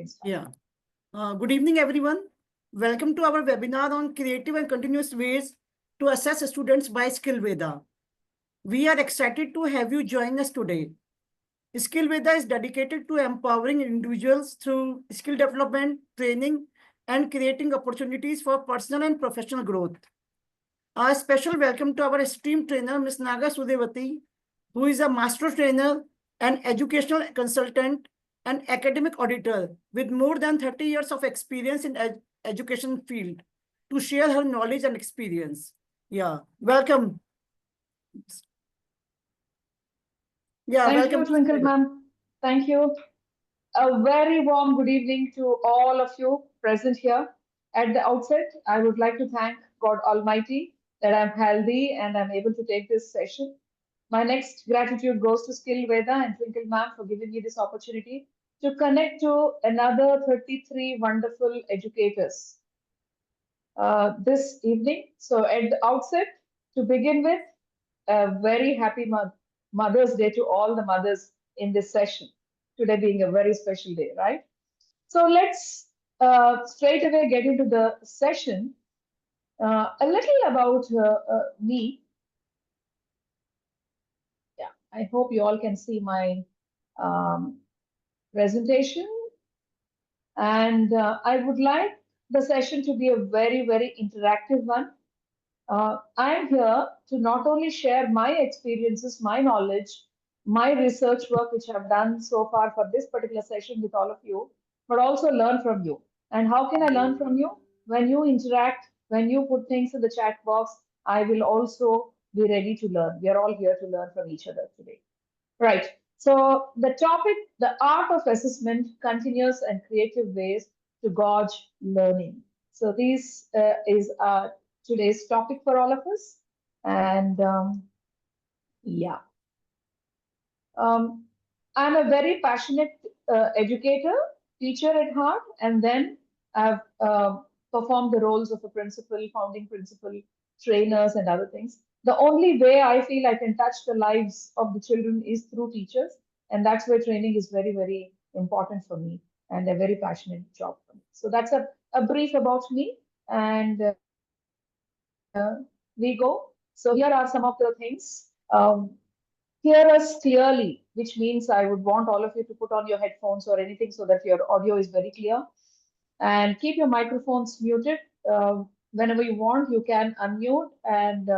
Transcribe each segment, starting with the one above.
can start. Yeah. Good evening, everyone. Welcome to our webinar on creative and continuous ways to assess students by Skillveda. We are excited to have you join us today. Skillveda is dedicated to empowering individuals through skill development, training, and creating opportunities for personal and professional growth. A special welcome to our esteemed trainer, Ms. Naga Sudevati, who is a master trainer and educational consultant and academic auditor with more than 30 years of experience in education field to share her knowledge and experience. Yeah, welcome. Yeah, Thank welcome. you, Twinkle ma'am. Thank you. A very warm good evening to all of you present here. At the outset, I would like to thank God Almighty that I'm healthy and I'm able to take this session. My next gratitude goes to Skillveda and Twinkle ma'am for giving me this opportunity to connect to another 33 wonderful educators this evening. So at the outset, to begin with, a very happy Mother's Day to all the mothers in this session. Today being a very special day, right? So let's straight away get into the session. A little about me. Yeah, I hope you all can see my um, presentation. And I would like the session to be a very, very interactive one. I'm here to not only share my experiences, my knowledge, my research work, which I've done so far for this particular session with all of you, but also learn from you. And how can I learn from you? When you interact, when you put things in the chat box, I will also be ready to learn. We are all here to learn from each other today. Right. So the topic, the art of assessment, continuous and creative ways to gauge learning. So this is today's topic for all of us. And yeah, I'm a very passionate educator, teacher at heart, and then I've performed the roles of a principal, founding principal, trainers, and other things. The only way I feel I can touch the lives of the children is through teachers, and that's where training is very, very important for me and a very passionate job for me. So that's a brief about me, and we go. So here are some of the things. Hear us clearly, which means I would want all of you to put on your headphones or anything so that your audio is very clear. And keep your microphones muted. Whenever you want, you can unmute. And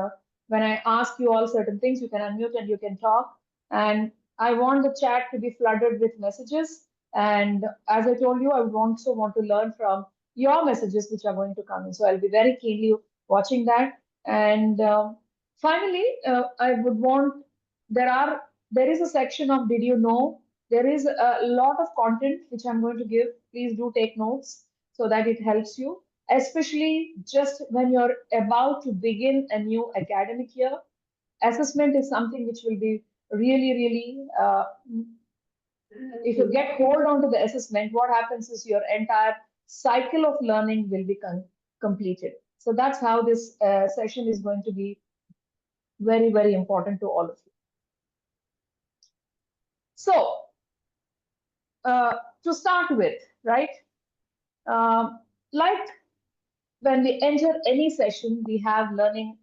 when I ask you all certain things, you can unmute and you can talk. And I want the chat to be flooded with messages. And as I told you, I would also want to learn from your messages which are going to come in. So I'll be very keenly watching that. And finally, I would want there is a section of did you know? There is a lot of content which I'm going to give. Please do take notes so that it helps you, especially just when you're about to begin a new academic year. Assessment is something which will be really, really, if you get hold onto the assessment, what happens is your entire cycle of learning will be completed. So that's how this session is going to be very, very important to all of you. So, to start with, right? Like when we enter any session, we have learning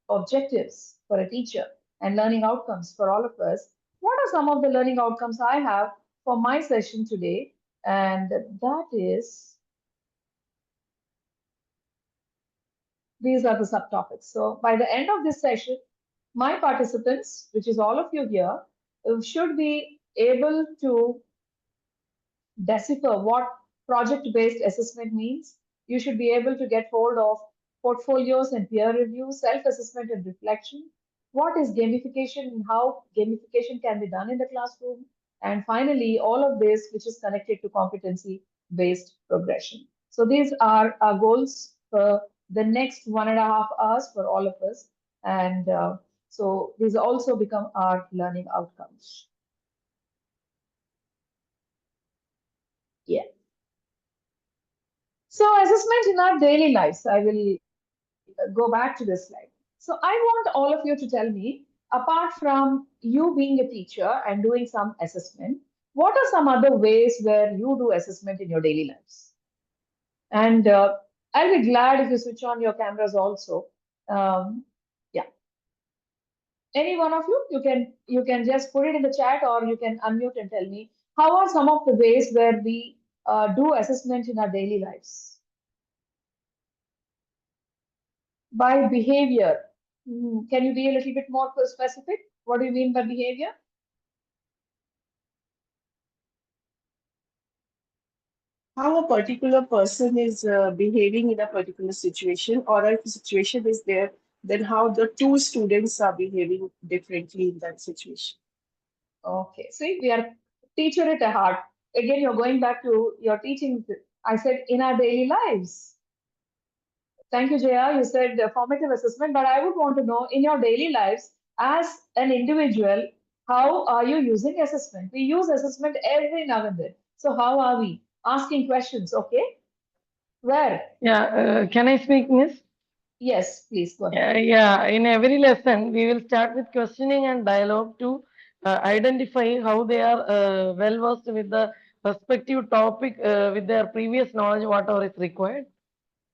objectives for a teacher and learning outcomes for all of us. What are some of the learning outcomes I have for my session today? And that is, these are the subtopics. So by the end of this session, my participants, which is all of you here, should be able to decipher what project-based assessment means. You should be able to get hold of portfolios and peer review, self-assessment and reflection. What is gamification and how gamification can be done in the classroom? And finally, all of this which is connected to competency-based progression. So these are our goals for the next 1.5 hours for all of us. And so these also become our learning outcomes. Yeah. So assessment in our daily lives, I will go back to this slide. So I want all of you to tell me, apart from you being a teacher and doing some assessment, what are some other ways where you do assessment in your daily lives? And I'll be glad if you switch on your cameras also. Yeah, any one of you can just put it in the chat, or you can unmute and tell me how are some of the ways where we do assessment in our daily lives by behavior. Can you be a little bit more specific? What do you mean by behavior? How a particular person is behaving in a particular situation, or if a situation is there, then how the two students are behaving differently in that situation. Okay, see, we are teacher at heart. Again, you're going back to your teaching. I said in our daily lives. Thank you, Jaya. You said formative assessment, but I would want to know in your daily lives as an individual, how are you using assessment? We use assessment every now and then. So how are we asking questions? Okay, where? Yeah, can I speak, Miss? Yes, please go ahead. Yeah, in every lesson, we will start with questioning and dialogue to identify how they are well versed with the respective topic with their previous knowledge, whatever is required.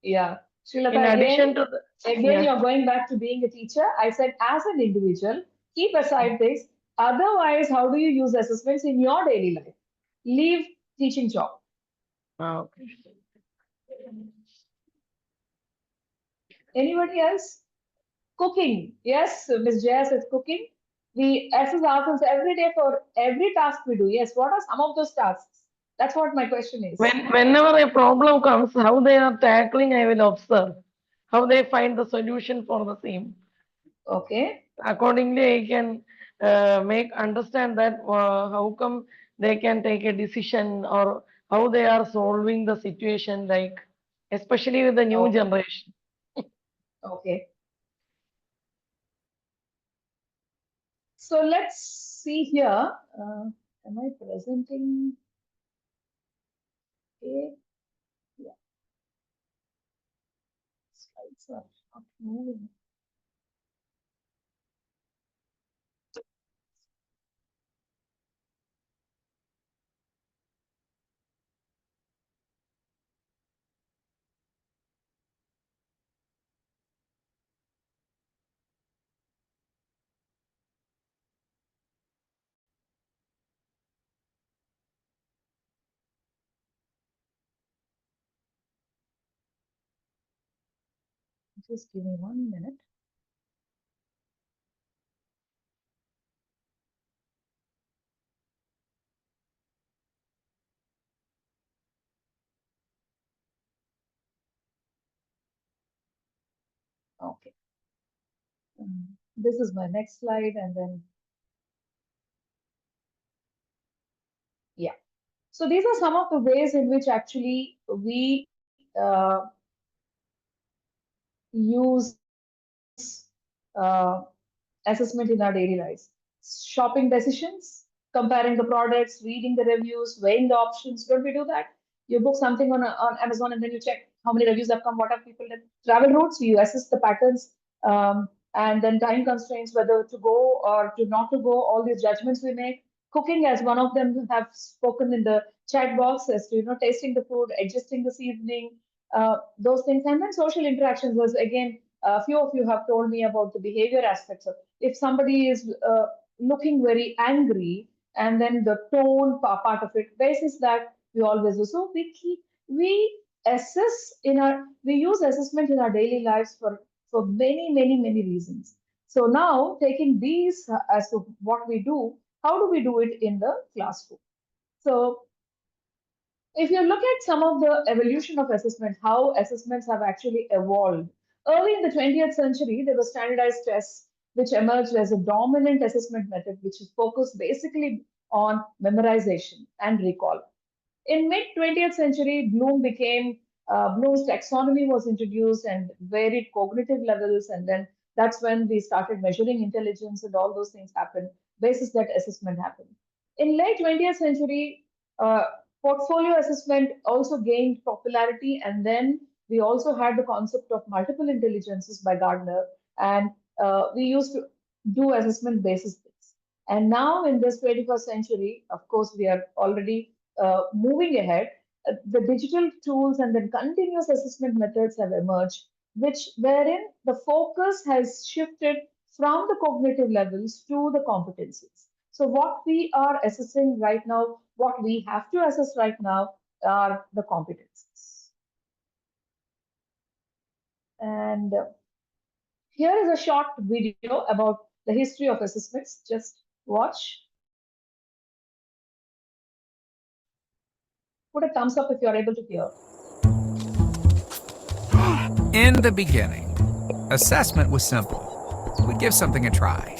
Yeah, In Srilata, addition to the, again, yeah, you're going back to being a teacher. I said, as an individual, keep aside this. Otherwise, how do you use assessments in your daily life? Leave teaching job. okay. Anybody else? Cooking. Yes, Ms. Jaya says cooking. We assess ourselves every day for every task we do. Yes, what are some of those tasks? That's what my question is. Whenever a problem comes, how they are tackling, I will observe how they find the solution for the same. Okay. Accordingly, I can make understand that how come they can take a decision or how they are solving the situation, like especially with the new Okay. generation. Okay. So let's see here. Am I presenting? Okay. Yeah. Slides are not moving. Just give me 1 minute. Okay. This is my next slide, and then, yeah. So these are some of the ways in which actually we use assessment in our daily lives. Shopping decisions, comparing the products, reading the reviews, weighing the options. Don't we do that? You book something on Amazon and then you check how many reviews have come, what have people done. Travel routes, you assess the patterns, and then time constraints, whether to go or to not to go, all these judgments we make. Cooking, as one of them have spoken in the chat box, as to, tasting the food, adjusting the seasoning, those things. And then social interactions was, again, a few of you have told me about the behavior aspects of, if somebody is looking very angry, and then the tone part of it, basis that we always do. So we assess in our we use assessment in our daily lives for many reasons. So now, taking these as to what we do, how do we do it in the classroom? So if you look at some of the evolution of assessment, how assessments have actually evolved. Early in the 20th century, there were standardized tests which emerged as a dominant assessment method, which is focused basically on memorization and recall. In mid 20th century, Bloom's taxonomy was introduced and varied cognitive levels, and then that's when we started measuring intelligence, and all those things happened. Basis that assessment happened. In late 20th century, uh, portfolio assessment also gained popularity, and then we also had the concept of multiple intelligences by Gardner, and we used to do assessment basis this. And now in this 21st century, of course, we are already moving ahead. The digital tools and then continuous assessment methods have emerged, which wherein the focus has shifted from the cognitive levels to the competencies. So what we are assessing right now, what we have to assess right now are the competencies. And here is a short video about the history of assessments. Just watch. Put a thumbs up if you're able to hear. In the beginning, assessment was simple. We'd give something a try.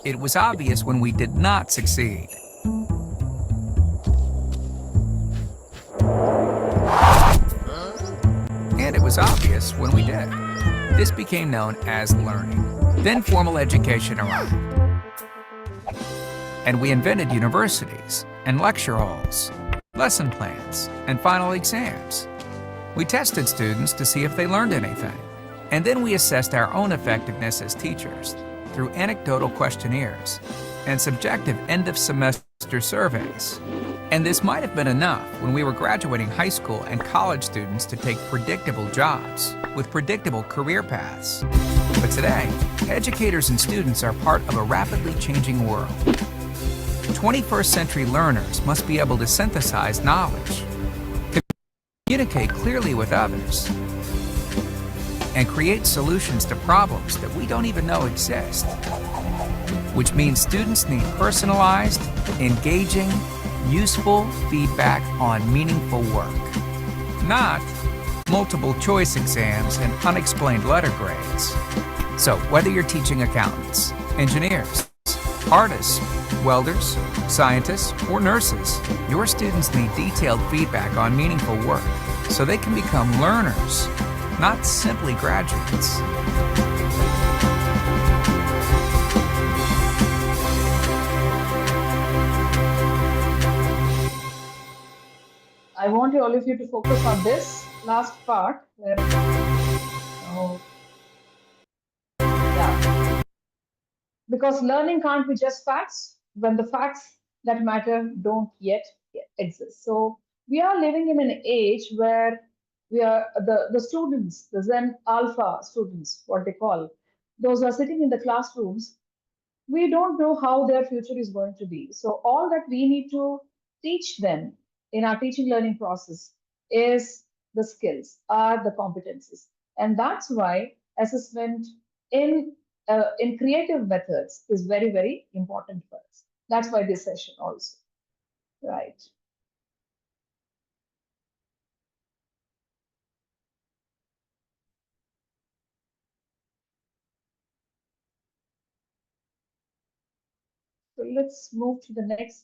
It was obvious when we did not succeed. And it was obvious when we did. This became known as learning. Then formal education arrived. And we invented universities and lecture halls, lesson plans, and final exams. We tested students to see if they learned anything. And then we assessed our own effectiveness as teachers through anecdotal questionnaires and subjective end-of-semester surveys. And this might have been enough when we were graduating high school and college students to take predictable jobs with predictable career paths. But today, educators and students are part of a rapidly changing world. 21st century learners must be able to synthesize knowledge, communicate clearly with others, and create solutions to problems that we don't even know exist. Which means students need personalized, engaging, useful feedback on meaningful work, not multiple choice exams and unexplained letter grades. So whether you're teaching accountants, engineers, artists, welders, scientists, or nurses, your students need detailed feedback on meaningful work so they can become learners, not simply graduates. I want all of you to focus on this last part where, oh, yeah, because learning can't be just facts when the facts that matter don't yet exist. So we are living in an age where we are the students, the Zen Alpha students, what they call, those who are sitting in the classrooms, we don't know how their future is going to be. So all that we need to teach them in our teaching learning process is the skills, are the competencies. And that's why assessment in creative methods is very, very important for us. That's why this session also, right? So let's move to the next.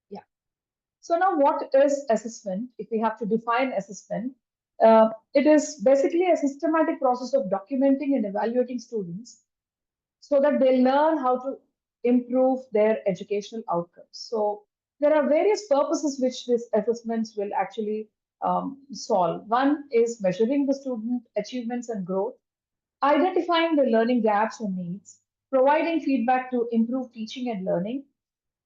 Yeah. So now what is assessment? If we have to define assessment, it is basically a systematic process of documenting and evaluating students so that they learn how to improve their educational outcomes. So there are various purposes which these assessments will actually solve. One is measuring the student achievements and growth, identifying the learning gaps and needs, providing feedback to improve teaching and learning,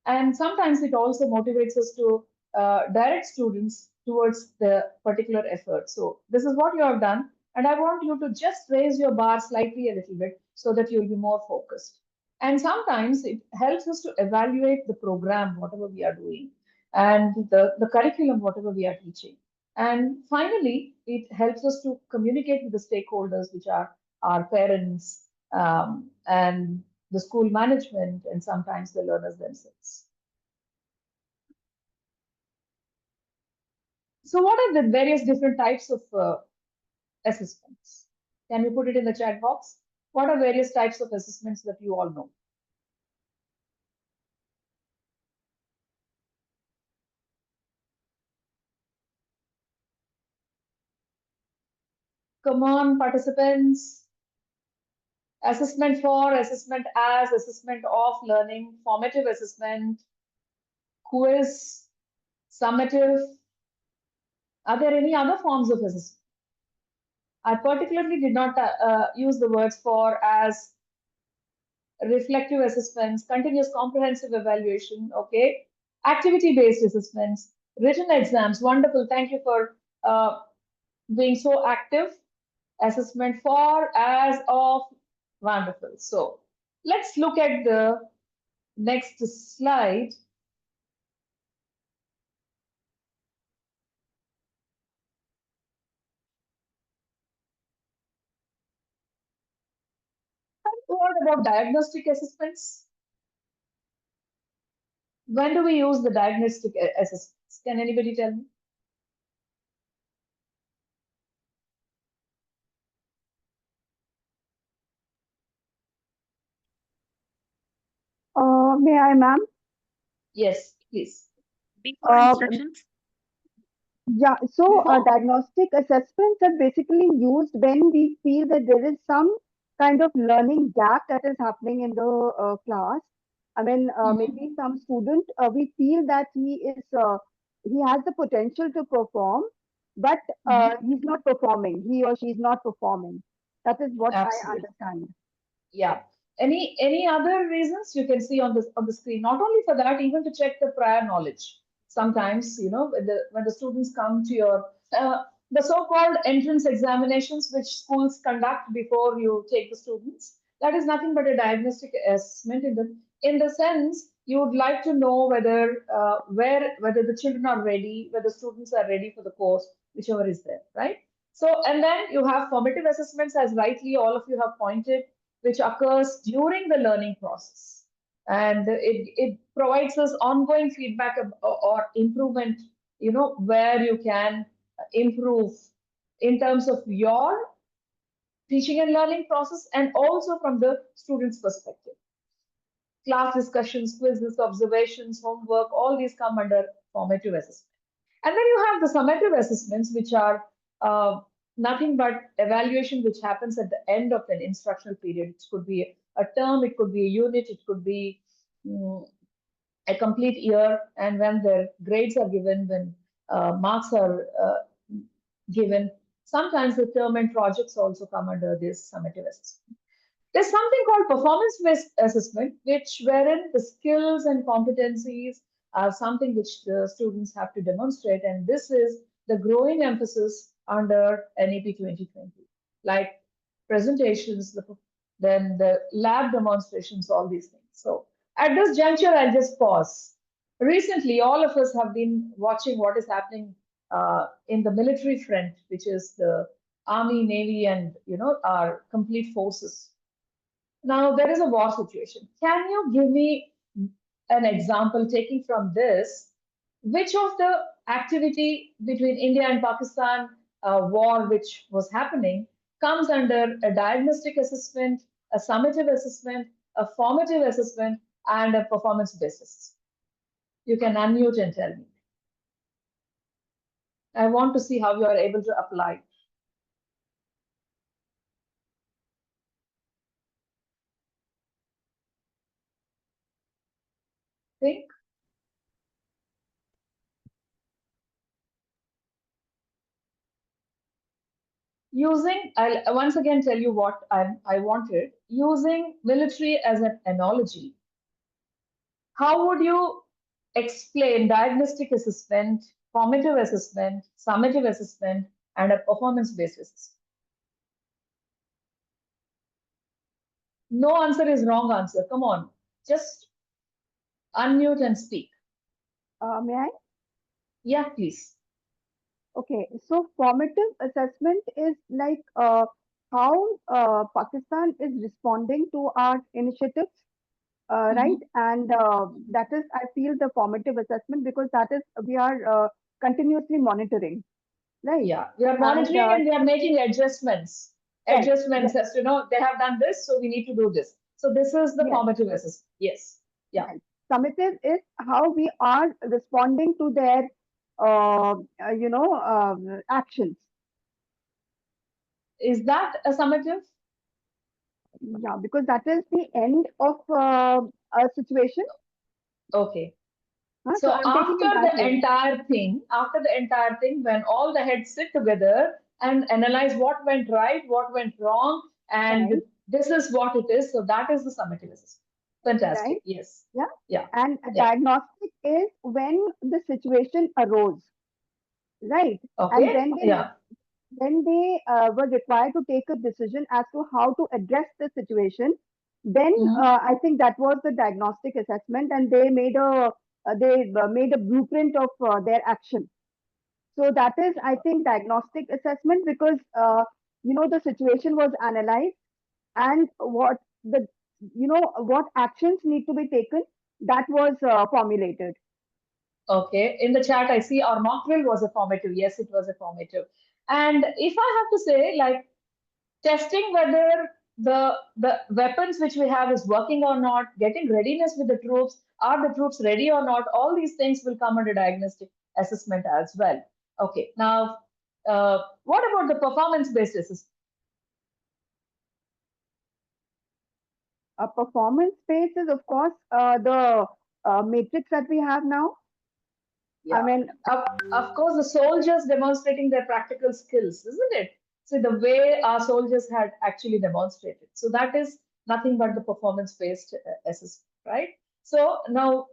and sometimes it also motivates us to direct students towards the particular effort. So this is what you have done, and I want you to just raise your bar slightly a little bit so that you'll be more focused. And sometimes it helps us to evaluate the program, whatever we are doing, and the curriculum, whatever we are teaching. And finally, it helps us to communicate with the stakeholders, which are our parents, and the school management, and sometimes the learners themselves. So what are the various different types of assessments? Can you put it in the chat box? What are various types of assessments that you all know? Come on, participants. Assessment for, assessment as, assessment of learning, formative assessment, quiz, summative. Are there any other forms of assessment? I particularly did not use the words for, as, reflective assessments, continuous comprehensive evaluation, okay, activity-based assessments, written exams. Wonderful. Thank you for being so active. Assessment for, as, of. Wonderful. So let's look at the next slide. What about diagnostic assessments? When do we use the diagnostic assessments? Can anybody tell me? May I, ma'am? Yes, please. Before instructions? Yeah, so Before. diagnostic assessments are basically used when we feel that there is some kind of learning gap that is happening in the class. I mean, maybe some student, we feel that he has the potential to perform, but he's not performing. He or she is not performing. That is what I Absolutely. understand. Yeah. Any other reasons you can see on the screen? Not only for that, even to check the prior knowledge. Sometimes, when the students come to your the so-called entrance examinations, which schools conduct before you take the students, that is nothing but a diagnostic assessment. In the sense, you would like to know whether the children are ready, whether students are ready for the course, whichever is there, right? So, and then you have formative assessments, as rightly all of you have pointed, which occurs during the learning process. And it provides us ongoing feedback or improvement, where you can improve in terms of your teaching and learning process and also from the student's perspective. Class discussions, quizzes, observations, homework, all these come under formative assessment. And then you have the summative assessments, which are nothing but evaluation which happens at the end of an instructional period. It could be a term, it could be a unit, it could be a complete year. And when the grades are given, when marks are given, sometimes the term and projects also come under this summative assessment. There's something called performance-based assessment, wherein the skills and competencies are something which the students have to demonstrate, and this is the growing emphasis under NEP 2020, like presentations, then the lab demonstrations, all these things. So at this juncture, I'll just pause. Recently, all of us have been watching what is happening in the military front, which is the Army, Navy, and our complete forces. Now, there is a war situation. Can you give me an example taking from this? Which of the activity between India and Pakistan war, which was happening, comes under a diagnostic assessment, a summative assessment, a formative assessment, and a performance-based assessment? You can unmute and tell me. I want to see how you are able to apply. Think. I'll once again tell you what I wanted. Using military as an analogy, how would you explain diagnostic assessment, formative assessment, summative assessment, and a performance-based assessment? No answer is wrong answer. Come on, just unmute and speak. May I? Yeah, please. Okay, so formative assessment is like how Pakistan is responding to our initiatives, right? And that is, I feel, the formative assessment, because that is we are continuously monitoring, right? Yeah, we are And monitoring and we are making adjustments. yes, Adjustments yes, as they have done this, so we need to do this. So this is the yes, formative assessment. Yes. Yeah. yes. Summative is how we are responding to their actions. Is that a summative? Yeah, because that is the end of a situation. Okay. So So I'm taking it that way. after the entire thing, when all the heads sit together and analyze what went right, what went wrong, Right, and this is what it is. So that is the summative assessment. right. Fantastic. Yes. Yeah. Yeah. And a Yeah. diagnostic is when the situation arose, right? And Okay. Yeah. when they were required to take a decision as to how to address the situation, then Mhm. I think that was the diagnostic assessment, and they made a blueprint of their action. So that is, I think, diagnostic assessment because the situation was analyzed and what actions need to be taken, that was formulated. Okay. In the chat, I see our mock drill was a formative. Yes, it was a formative. And if I have to say, like, testing whether the weapons which we have is working or not, getting readiness with the troops, are the troops ready or not, all these things will come under diagnostic assessment as well. Okay, now what about the performance based assessment? A performance based is, of course, the matrix that we have now. I Yeah, mean, of course, the soldiers demonstrating their practical skills, isn't it? So the way our soldiers had actually demonstrated. So that is nothing but the performance-based assessment, right? So now,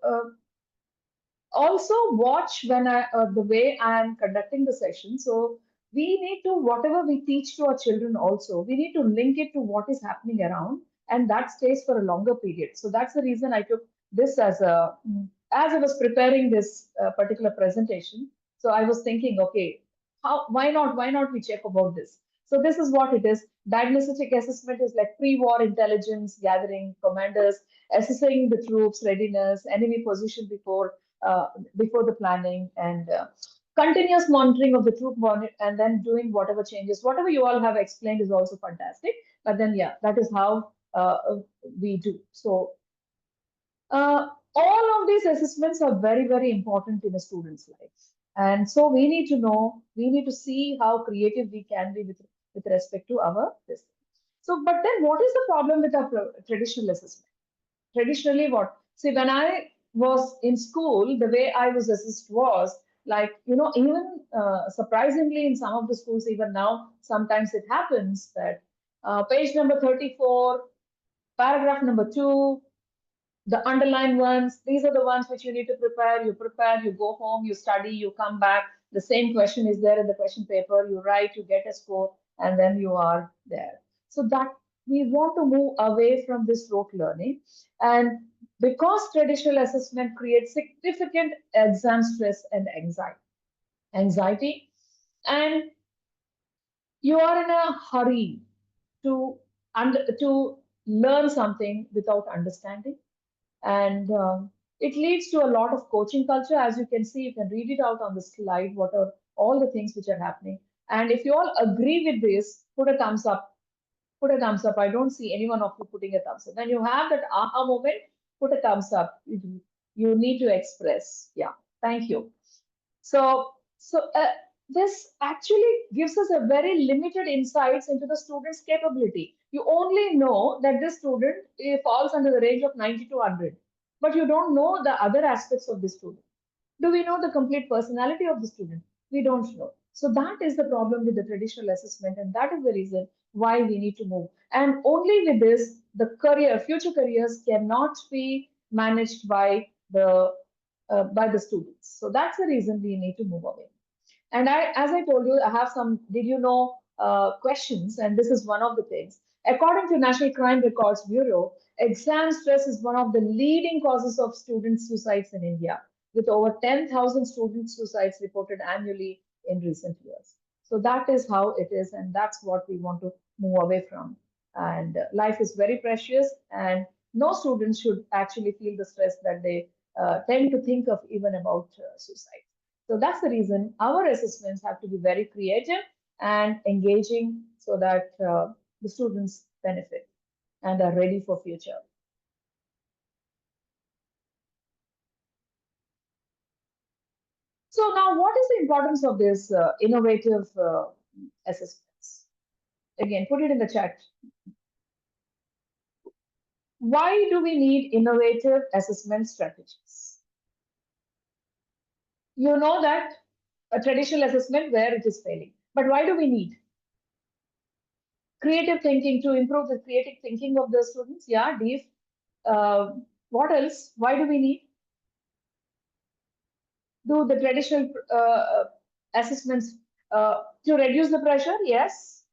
also watch when the way I am conducting the session. So we need to, whatever we teach to our children also, we need to link it to what is happening around, and that stays for a longer period. So that's the reason I took this as I was preparing this particular presentation. So I was thinking, okay, why not we check about this? So this is what it is. Diagnostic assessment is like pre-war intelligence gathering, commanders assessing the troops readiness, enemy position before the planning, and continuous monitoring of the and then doing whatever changes, whatever you all have explained is also fantastic. But then, yeah, that is how we do. So all of these assessments are very, very important in a student's life. And so we need to know, we need to see how creative we can be with respect to our this. So, but then what is the problem with our traditional assessment? Traditionally, what, see, when I was in school, the way I was assessed was like, even surprisingly in some of the schools, even now sometimes it happens that page number 34, paragraph number 2, the underlined ones, these are the ones which you need to prepare. You prepare, you go home, you study, you come back, the same question is there in the question paper, you write, you get a score, and then you are there. So that we want to move away from this rote learning. And because traditional assessment creates significant exam stress and anxiety, and you are in a hurry to to learn something without understanding, and it leads to a lot of coaching culture. As you can see, you can read it out on the slide, what are all the things which are happening. And if you all agree with this, put a thumbs up. Put a thumbs up. I don't see anyone of you putting a thumbs up. When you have that aha moment, put a thumbs up. You need to express. Yeah, thank you. So this actually gives us a very limited insights into the student's capability. You only know that this student falls under the range of 90 to 100, but you don't know the other aspects of the student. Do we know the complete personality of the student? We don't know. So that is the problem with the traditional assessment, and that is the reason why we need to move. And only with this, the future careers cannot be managed by the students. So that's the reason we need to move away. And as I told you, I have some, did you know, questions, and this is one of the things. According to National Crime Records Bureau, exam stress is one of the leading causes of student suicides in India, with over 10,000 student suicides reported annually in recent years. So that is how it is, and that's what we want to move away from. And life is very precious, and no student should actually feel the stress that they tend to think of even about suicide. So that's the reason our assessments have to be very creative and engaging so that the students benefit and are ready for future. So now what is the importance of this innovative assessments? Again, put it in the chat. Why do we need innovative assessment strategies? You know that a traditional assessment where it is failing, but why do we need creative thinking to improve the creative thinking of the students? Yeah, Dave. What else? Why do we need? Do the traditional assessments to reduce the pressure? Yes.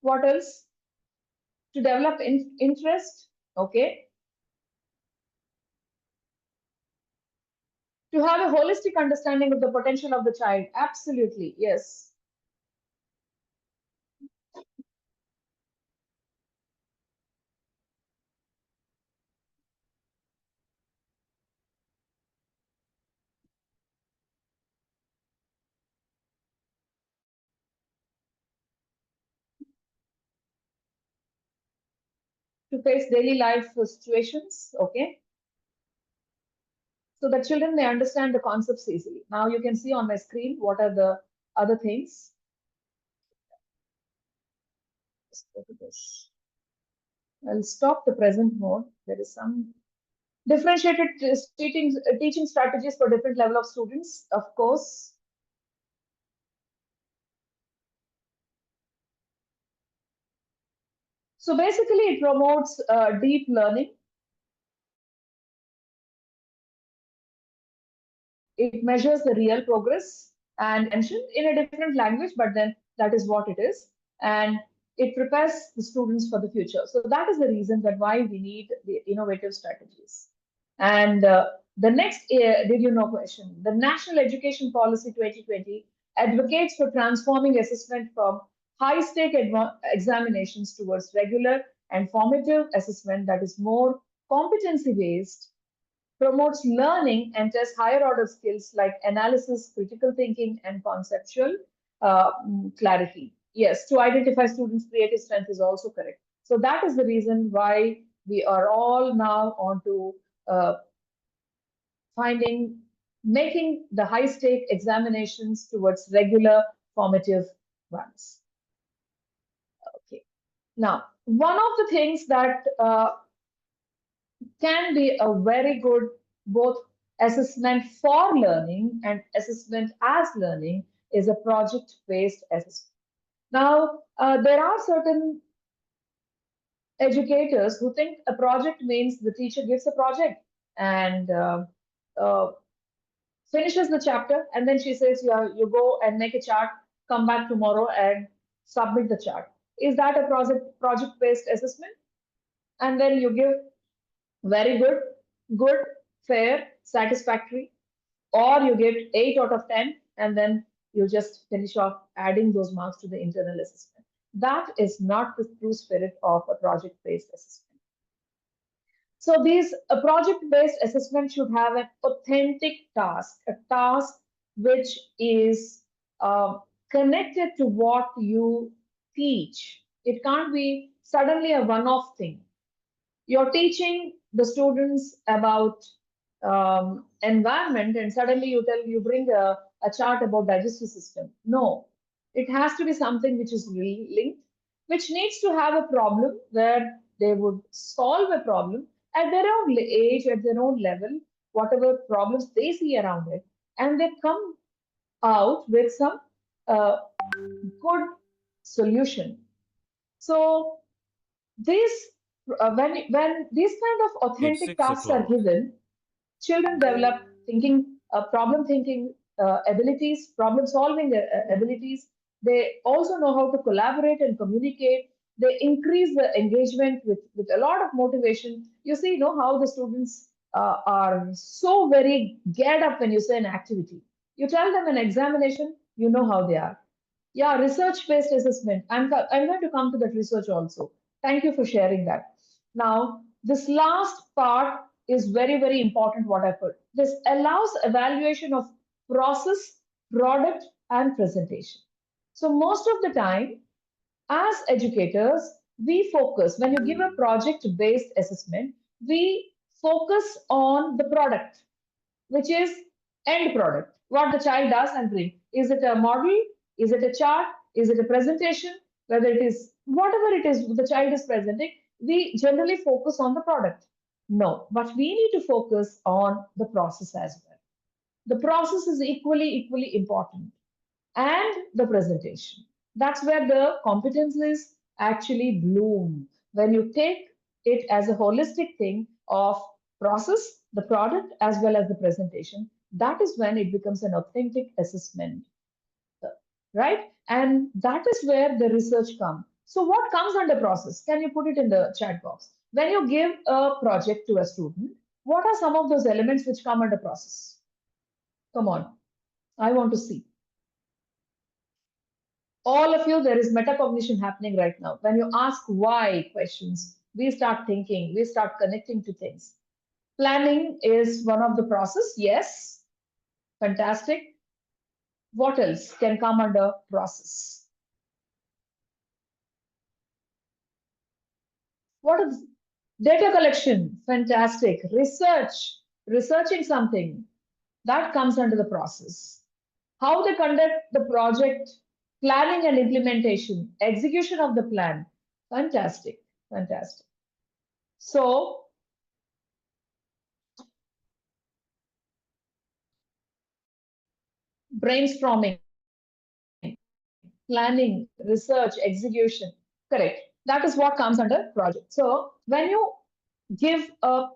What else? To develop interest? Okay. To have a holistic understanding of the potential of the child? Absolutely. Yes. To face daily life situations? Okay. So that children may understand the concepts easily. Now you can see on my screen what are the other things. Let's go to this. I'll stop the present mode. There is some differentiated teaching strategies for different level of students, of course. So basically, it promotes deep learning. It measures the real progress and mentioned in a different language, but then that is what it is. And it prepares the students for the future. So that is the reason that why we need the innovative strategies. And the next, did you know question? The National Education Policy 2020 advocates for transforming assessment from high-stake examinations towards regular and formative assessment that is more competency-based, promotes learning and tests higher order skills like analysis, critical thinking, and conceptual clarity. Yes, to identify students' creative strength is also correct. So that is the reason why we are all now on to making the high stake examinations towards regular formative ones. Okay. Now, one of the things that can be a very good both assessment for learning and assessment as learning is a project-based assessment. Now, there are certain educators who think a project means the teacher gives a project and uh, finishes the chapter, and then she says, yeah, you go and make a chart, come back tomorrow and submit the chart. Is that a project-based assessment? And then you give very good, good, fair, satisfactory, or you get 8 out of 10, and then you just finish off adding those marks to the internal assessment. That is not the true spirit of a project-based assessment. So these a project-based assessment should have an authentic task, a task which is connected to what you teach. It can't be suddenly a one-off thing. You're teaching the students about environment, and suddenly you bring a chart about digestive system. No, it has to be something which is really linked, which needs to have a problem where they would solve a problem at their own age, at their own level, whatever problems they see around it, and they come out with some uh, good solution. So these when these kind of It's authentic 6 tasks are o'clock. given, children develop problem thinking abilities, problem solving abilities. They also know how to collaborate and communicate. They increase the engagement with a lot of motivation. You see, how the students are so very geared up when you say an activity. You tell them an examination, you know how they are. Yeah, research-based assessment. I'm going to come to that research also. Thank you for sharing that. Now, this last part is very, very important what I put. This allows evaluation of process, product, and presentation. So most of the time, as educators, we focus, when you give a project-based assessment, we focus on the product, which is end product, what the child does and brings. Is it a model? Is it a chart? Is it a presentation? Whether it is whatever it is the child is presenting, we generally focus on the product. No, but we need to focus on the process as well. The process is equally important, and the presentation. That's where the competencies actually bloom. When you take it as a holistic thing of process, the product, as well as the presentation, that is when it becomes an authentic assessment, right? And that is where the research comes. So what comes under process? Can you put it in the chat box? When you give a project to a student, what are some of those elements which come under process? Come on, I want to see. All of you, there is metacognition happening right now. When you ask why questions, we start thinking, we start connecting to things. Planning is one of the process. Yes, fantastic. What else can come under process? What is data collection? Fantastic. Research, researching something, that comes under the process. How they conduct the project, planning and implementation, execution of the plan. Fantastic, fantastic. So, brainstorming, planning, research, execution. Correct. That is what comes under project. So when you give a,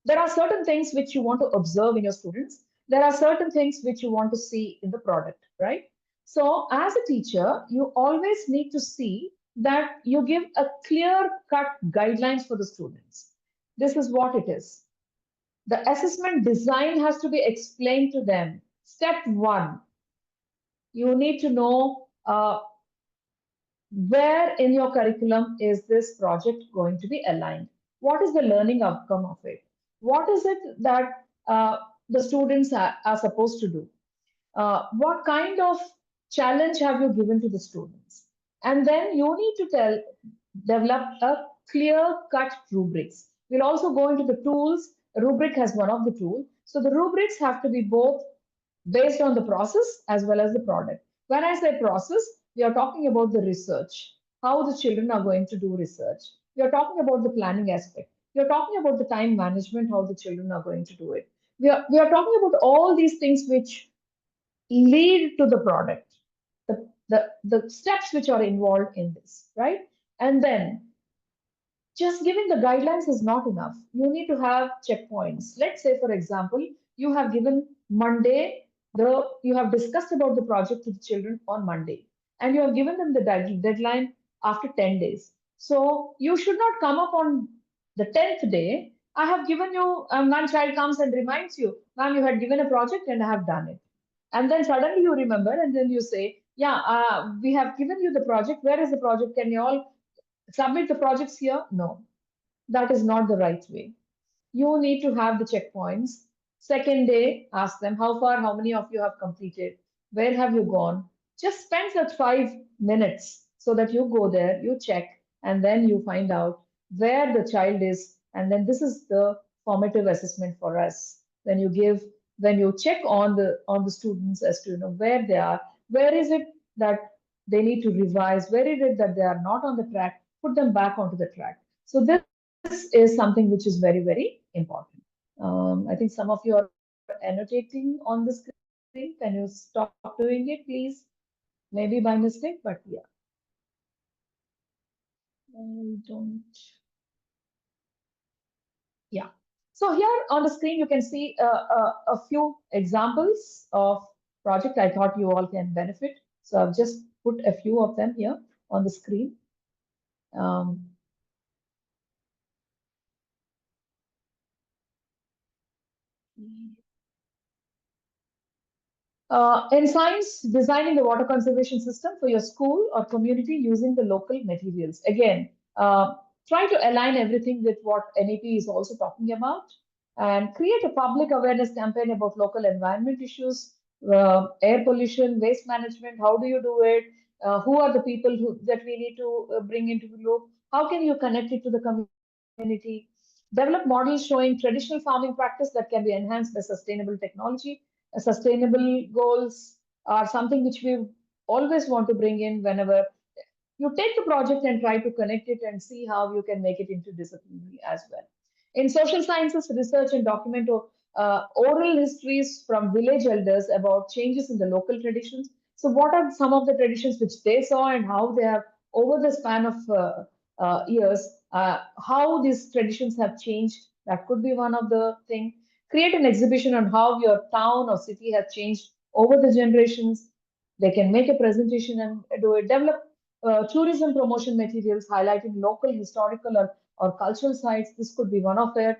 there are certain things which you want to observe in your students. There are certain things which you want to see in the product, right? So as a teacher, you always need to see that you give a clear-cut guidelines for the students. This is what it is. The assessment design has to be explained to them. Step one, you need to know where in your curriculum is this project going to be aligned? What is the learning outcome of it? What is it that the students are supposed to do? What kind of challenge have you given to the students? And then you need to develop a clear cut rubrics. We'll also go into the tools. Rubric has one of the tools. So the rubrics have to be both based on the process as well as the product. When I say process, we are talking about the research, how the children are going to do research. We are talking about the planning aspect. We are talking about the time management, how the children are going to do it. We are talking about all these things which lead to the product, the steps which are involved in this, right? And then just giving the guidelines is not enough. You need to have checkpoints. Let's say, for example, you have given Monday, you have discussed about the project to the children on Monday, and you have given them the deadline after 10 days. So you should not come up on the 10th day. I have given you, one child comes and reminds you, ma'am, you had given a project and I have done it. And then suddenly you remember, and then you say, yeah, we have given you the project. Where is the project? Can you all submit the projects here? No, that is not the right way. You need to have the checkpoints. Second day, ask them how far, how many of you have completed, where have you gone. Just spend that 5 minutes so that you go there, you check, and then you find out where the child is. And then this is the formative assessment for us. When you check on the students as to where they are, where is it that they need to revise, where is it that they are not on the track, put them back onto the track. So this is something which is very important. I think some of you are annotating on the screen. Can you stop doing it, please? Maybe by mistake, but yeah. I don't. Yeah. So here on the screen, you can see a few examples of project I thought you all can benefit. So I've just put a few of them here on the screen. In science, designing the water conservation system for your school or community using the local materials. Again, try to align everything with what NEP is also talking about, and create a public awareness campaign about local environment issues, air pollution, waste management. How do you do it? Who are the people that we need to bring into the loop? How can you connect it to the community? Develop models showing traditional farming practice that can be enhanced by sustainable technology. Sustainable goals are something which we've always want to bring in whenever you take the project and try to connect it and see how you can make it interdisciplinary as well. In social sciences, research and document oral histories from village elders about changes in the local traditions. So, what are some of the traditions which they saw and how they have, over the span of years, how these traditions have changed? That could be one of the thing. Create an exhibition on how your town or city has changed over the generations. They can make a presentation and do it. Develop tourism promotion materials highlighting local historical or cultural sites. This could be one of it.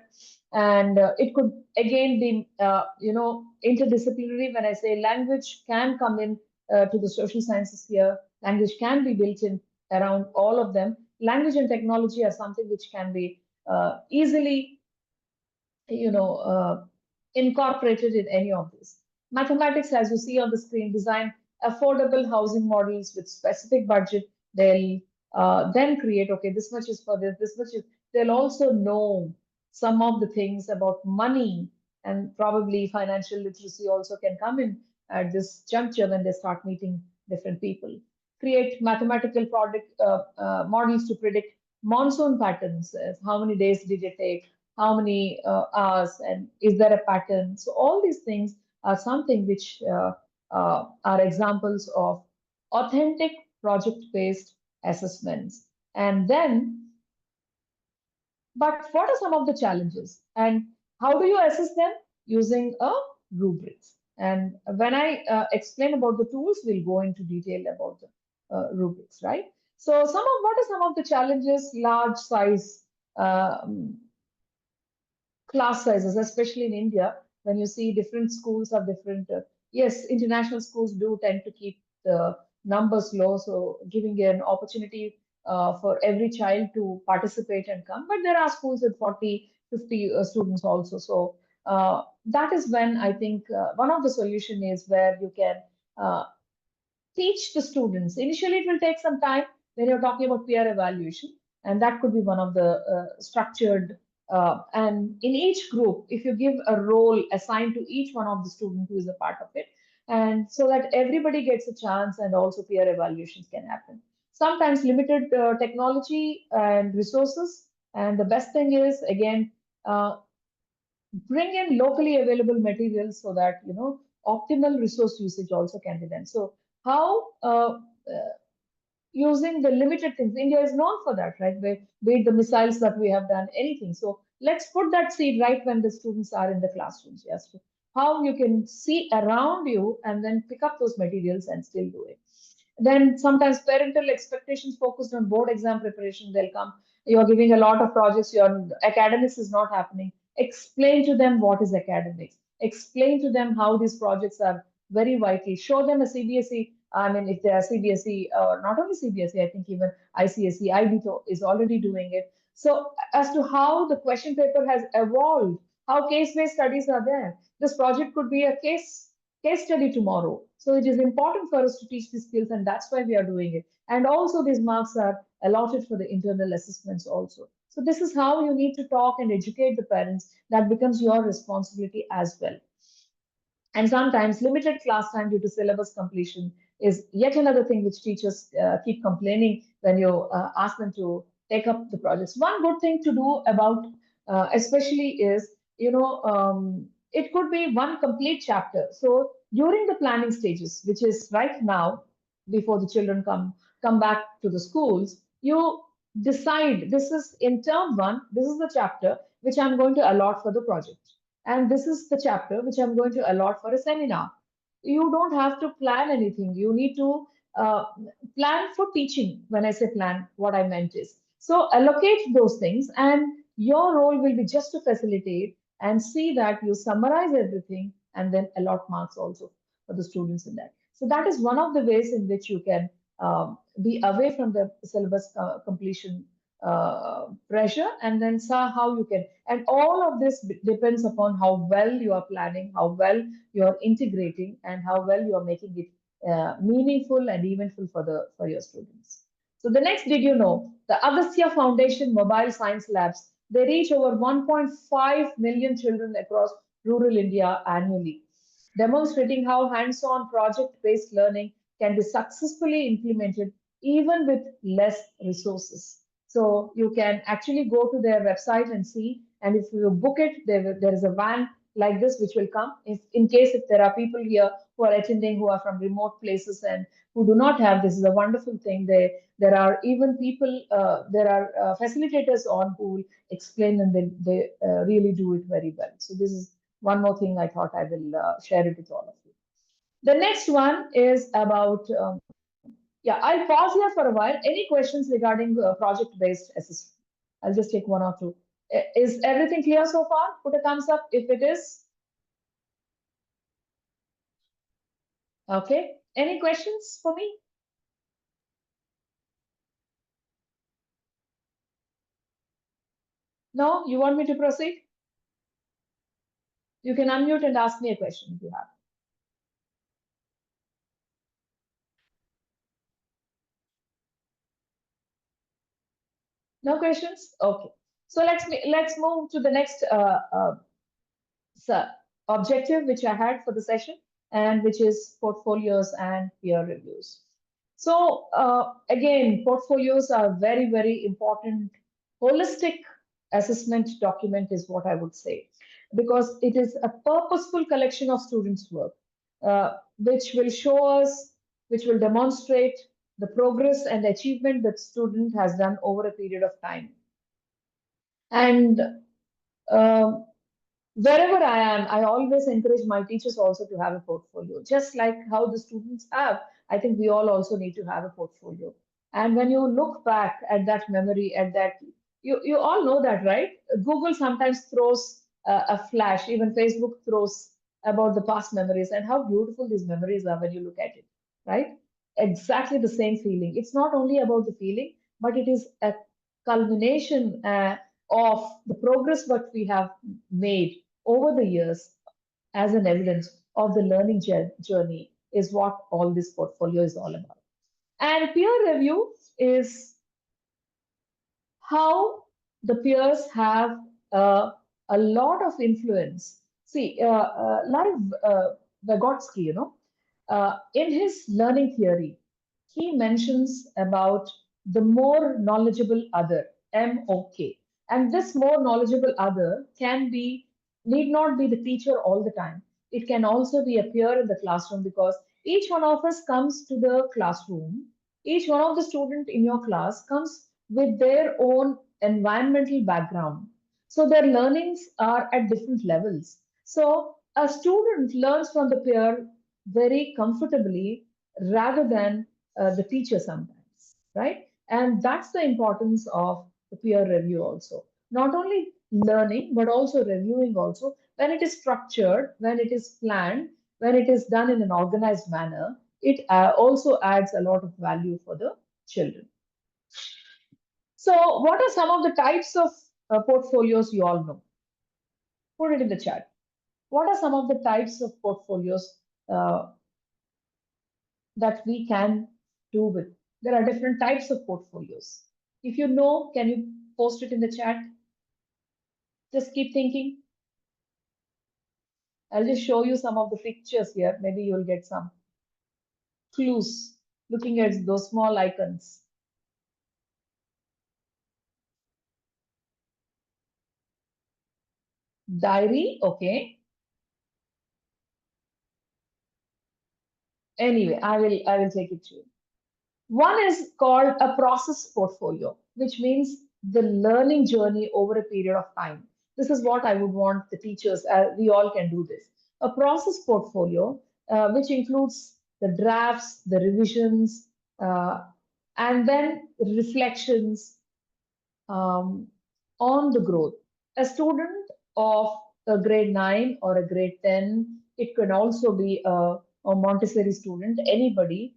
And it could again be, interdisciplinary. When I say language can come in to the social sciences here, language can be built in around all of them. Language and technology are something which can be easily, you know, incorporated in any of this. Mathematics, as you see on the screen, design affordable housing models with specific budget. They'll then create, okay, this much is for this much is. They'll also know some of the things about money, and probably financial literacy also can come in at this juncture when they start meeting different people. Create mathematical product models to predict monsoon patterns. How many days did it take? How many hours, and is there a pattern? So all these things are something which are examples of authentic project-based assessments. And then, but what are some of the challenges and how do you assess them? Using a rubrics. And when I explain about the tools, we'll go into detail about the rubrics, right? So what are some of the challenges? Large size class sizes, especially in India, when you see different schools have different, yes, international schools do tend to keep the numbers low, so giving an opportunity for every child to participate and come. But there are schools with 40, 50 students also. So that is when I think one of the solution is where you can uh, teach the students. Initially, it will take some time when you're talking about peer evaluation, and that could be one of the structured. And in each group, if you give a role assigned to each one of the students who is a part of it, and so that everybody gets a chance, and also peer evaluations can happen. Sometimes limited technology and resources, and the best thing is again. Bring in locally available materials so that optimal resource usage also can be done. So how using the limited things, India is known for that, right? Be it the missiles that we have done, anything. So let's put that seed right when the students are in the classrooms. Yes, so how you can see around you and then pick up those materials and still do it. Then sometimes parental expectations focused on board exam preparation, they'll come. You're giving a lot of projects, your academics is not happening. Explain to them what is academics. Explain to them how these projects are very vital. Show them a CBSE. I mean, if they are CBSE, or not only CBSE, I think even ICSE, IB is already doing it. So as to how the question paper has evolved, how case-based studies are there. This project could be a case study tomorrow. So it is important for us to teach these skills, and that's why we are doing it. And also these marks are allotted for the internal assessments also. So this is how you need to talk and educate the parents. That becomes your responsibility as well. And sometimes limited class time due to syllabus completion is yet another thing which teachers keep complaining when you ask them to take up the projects. One good thing to do about, especially is, it could be one complete chapter. So during the planning stages, which is right now, before the children come back to the schools, you decide this is in term one, this is the chapter which I'm going to allot for the project. And this is the chapter which I'm going to allot for a seminar. You don't have to plan anything. You need to uh, plan for teaching. When I say plan, what I meant is, so allocate those things, and your role will be just to facilitate and see that you summarize everything and then allot marks also for the students in that. So that is one of the ways in which you can be away from the syllabus completion pressure, and then saw how you can, and all of this depends upon how well you are planning, how well you are integrating, and how well you are making it meaningful and eventful for your students. So the next, did you know the Agastya Foundation mobile science labs, they reach over 1.5 million children across rural India annually, demonstrating how hands-on project-based learning can be successfully implemented even with less resources. So you can actually go to their website and see, and if you book it, there is a van like this which will come. If in case if there are people here who are attending who are from remote places and who do not have, this is a wonderful thing. There are even people, there are facilitators on who will explain, and they really do it very well. So this is one more thing I thought I will share it with all of you. The next one is about, yeah, I'll pause here for a while. Any questions regarding project-based assessment? I'll just take one or two. Is everything clear so far? Put a thumbs up if it is. Okay. Any questions for me? No? You want me to proceed? You can unmute and ask me a question if you have. No questions? Okay. So let's move to the next objective which I had for the session, and which is portfolios and peer reviews. So again, portfolios are very, very important. Holistic assessment document is what I would say, because it is a purposeful collection of students' work, which will show us, which will demonstrate the progress and achievement that student has done over a period of time. And um wherever I am, I always encourage my teachers also to have a portfolio, just like how the students have. I think we all also need to have a portfolio. And when you look back at that memory, at that, you all know that, right? Google sometimes throws a flash, even Facebook throws about the past memories and how beautiful these memories are when you look at it, right? Exactly the same feeling. It's not only about the feeling, but it is a culmination of the progress what we have made over the years as an evidence of the learning journey is what all this portfolio is all about. And peer review is how the peers have a lot of influence. See, Larry Vygotsky, in his learning theory, he mentions about the more knowledgeable other, MOK. And this more knowledgeable other need not be the teacher all the time. It can also be a peer in the classroom, because each one of us comes to the classroom. Each one of the student in your class comes with their own environmental background. So their learnings are at different levels. So a student learns from the peer very comfortably rather than the teacher sometimes, right? And that's the importance of the peer review also. Not only learning, but also reviewing also. When it is structured, when it is planned, when it is done in an organized manner, it also adds a lot of value for the children. So what are some of the types of portfolios you all know? Put it in the chat. What are some of the types of portfolios that we can do with? There are different types of portfolios. If you know, can you post it in the chat? Just keep thinking. I'll just show you some of the pictures here. Maybe you'll get some clues looking at those small icons. Diary, okay. Anyway, I will take it to you. One is called a process portfolio, which means the learning journey over a period of time. This is what I would want the teachers, we all can do this. A process portfolio, which includes the drafts, the revisions, and then reflections on the growth. A student of a grade 9 or a grade 10, it can also be a Montessori student, anybody,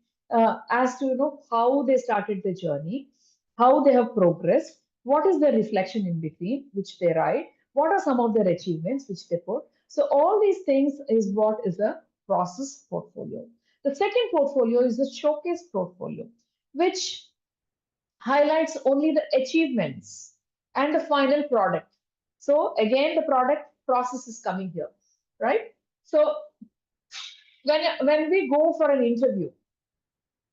as to how they started the journey, how they have progressed, what is the reflection in between which they write, what are some of their achievements which they put. So all these things is what is a process portfolio. The second portfolio is the showcase portfolio, which highlights only the achievements and the final product. So again, the product process is coming here, right? So when we go for an interview,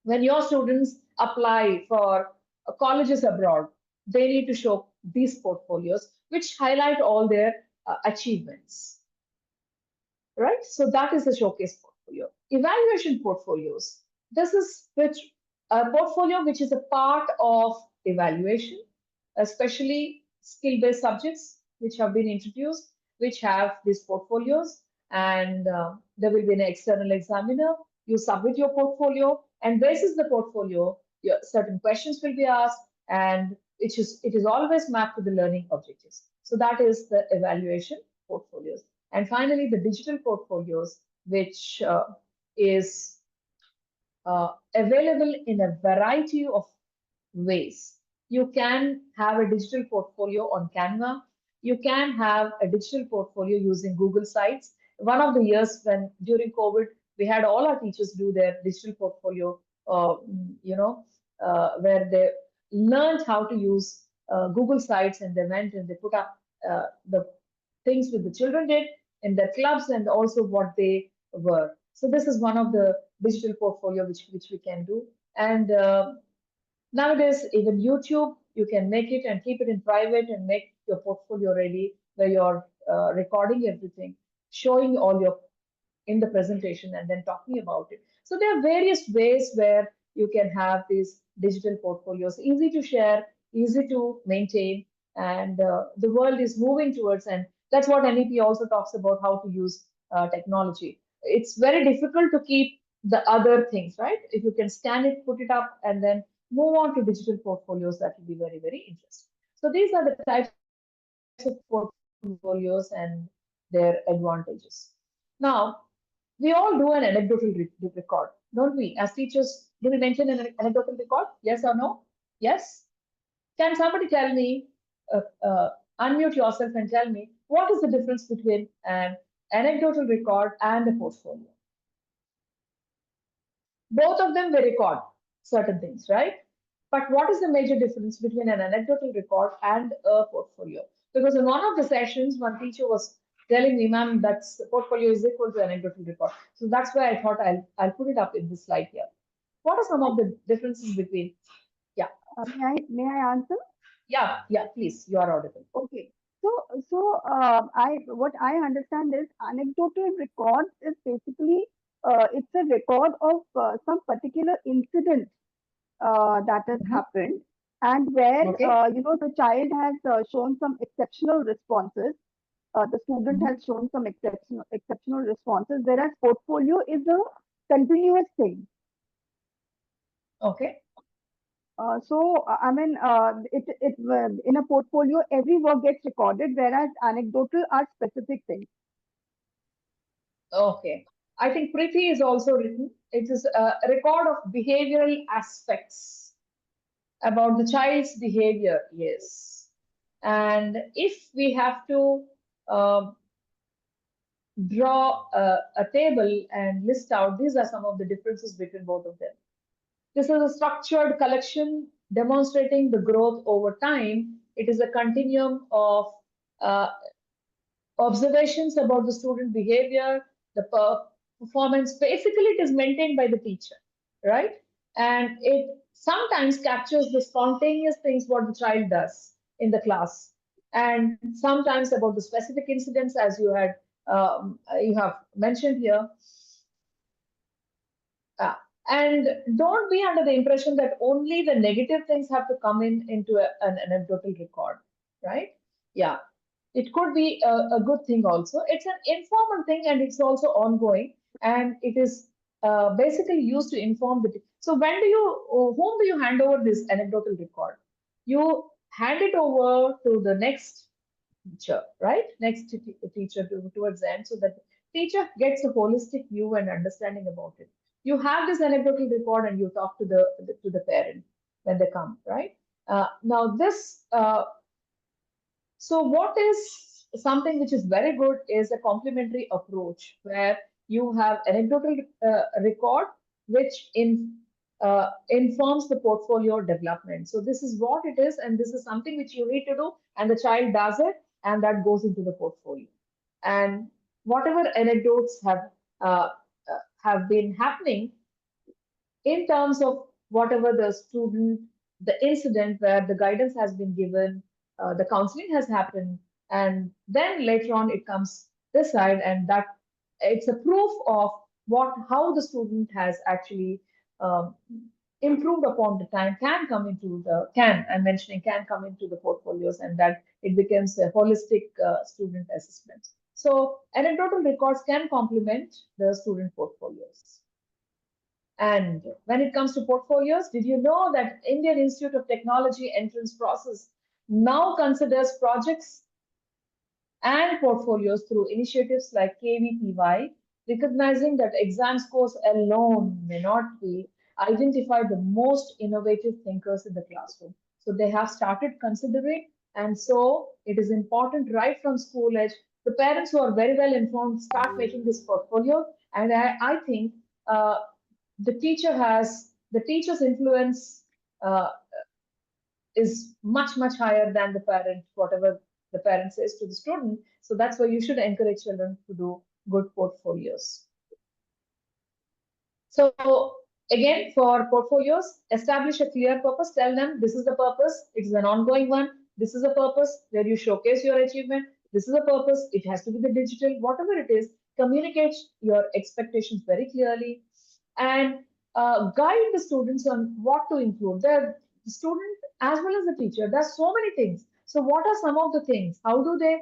when your students apply for colleges abroad, they need to show these portfolios which highlight all their achievements, right? So that is the showcase portfolio. Evaluation portfolios. This is which a portfolio which is a part of evaluation, especially skill-based subjects which have been introduced, which have these portfolios, and there will be an external examiner. You submit your portfolio, and basis the portfolio, certain questions will be asked, and it is always mapped to the learning objectives. So that is the evaluation portfolios. And finally, the digital portfolios, which is available in a variety of ways. You can have a digital portfolio on Canva. You can have a digital portfolio using Google Sites. One of the years when during COVID, we had all our teachers do their digital portfolio, where they learned how to use Google Sites, and they went and they put up the things that the children did in their clubs and also what they were. So this is one of the digital portfolio which we can do. And nowadays, even YouTube, you can make it and keep it in private and make your portfolio ready where you're recording everything, showing all your in the presentation and then talking about it. So there are various ways where you can have these digital portfolios, easy to share, easy to maintain, and the world is moving towards, and that's what NEP also talks about, how to use technology. It's very difficult to keep the other things, right? If you can scan it, put it up, and then move on to digital portfolios, that will be very, very interesting. So these are the types of portfolios and their advantages. Now, we all do an anecdotal record, don't we? As teachers, do we mention an anecdotal record? Yes or no? Yes? Can somebody tell me, unmute yourself and tell me, what is the difference between an anecdotal record and a portfolio? Both of them will record certain things, right? But what is the major difference between an anecdotal record and a portfolio? Because in one of the sessions, one teacher was telling me, ma'am, that's portfolio is equal to anecdotal record. So that's why I thought I'll put it up in this slide here. What are some of the differences between? Yeah. May I answer? Yeah, please, you are audible. Okay. So what I understand is anecdotal record is basically it's a record of some particular incident that has happened, and where Okay. the child has shown some exceptional responses. The student has shown some exceptional responses, whereas portfolio is a continuous thing. Okay. I mean, in a portfolio, every work gets recorded, whereas anecdotal are specific things. Okay. I think Priti is also written. It is a record of behavioral aspects about the child's behavior. Yes. And if we have to draw a table and list out, these are some of the differences between both of them. This is a structured collection demonstrating the growth over time. It is a continuum of observations about the student behavior, the performance. Basically, it is maintained by the teacher, right? And it sometimes captures the spontaneous things what the child does in the class, and sometimes about the specific incidents, as you have mentioned here. And don't be under the impression that only the negative things have to come into an anecdotal record, right? Yeah, it could be a good thing also. It's an informal thing, and it's also ongoing, and it is basically used to inform the. So whom do you hand over this anecdotal record? You hand it over to the next teacher, right? Next teacher towards the end, so that teacher gets a holistic view and understanding about it. You have this anecdotal record, and you talk to the parent when they come, right? Now this. So what is something which is very good is a complementary approach where you have anecdotal record which informs the portfolio development. So this is what it is, and this is something which you need to do, and the child does it, and that goes into the portfolio. And whatever anecdotes have been happening, in terms of whatever the student, the incident where the guidance has been given, the counseling has happened, and then later on it comes this side, and that it's a proof of how the student has actually um, improved upon the time can come into the can I'm mentioning can come into the portfolios, and that it becomes a holistic student assessment. So anecdotal records can complement the student portfolios. And when it comes to portfolios, did you know that Indian Institute of Technology entrance process now considers projects and portfolios through initiatives like KVPY, recognizing that exam scores alone may not be identify the most innovative thinkers in the classroom. So they have started considering, and so it is important right from school age. The parents who are very well informed start making this portfolio, and I think uh, the teacher's influence uh, is much higher than the parent, whatever the parent says to the student. So that's why you should encourage children to do good portfolios. So again, for portfolios, establish a clear purpose. Tell them this is the purpose. It is an ongoing one. This is a purpose where you showcase your achievement. This is a purpose. It has to be the digital, whatever it is. Communicate your expectations very clearly, and guide the students on what to include. The student as well as the teacher. There's so many things. So what are some of the things? How do they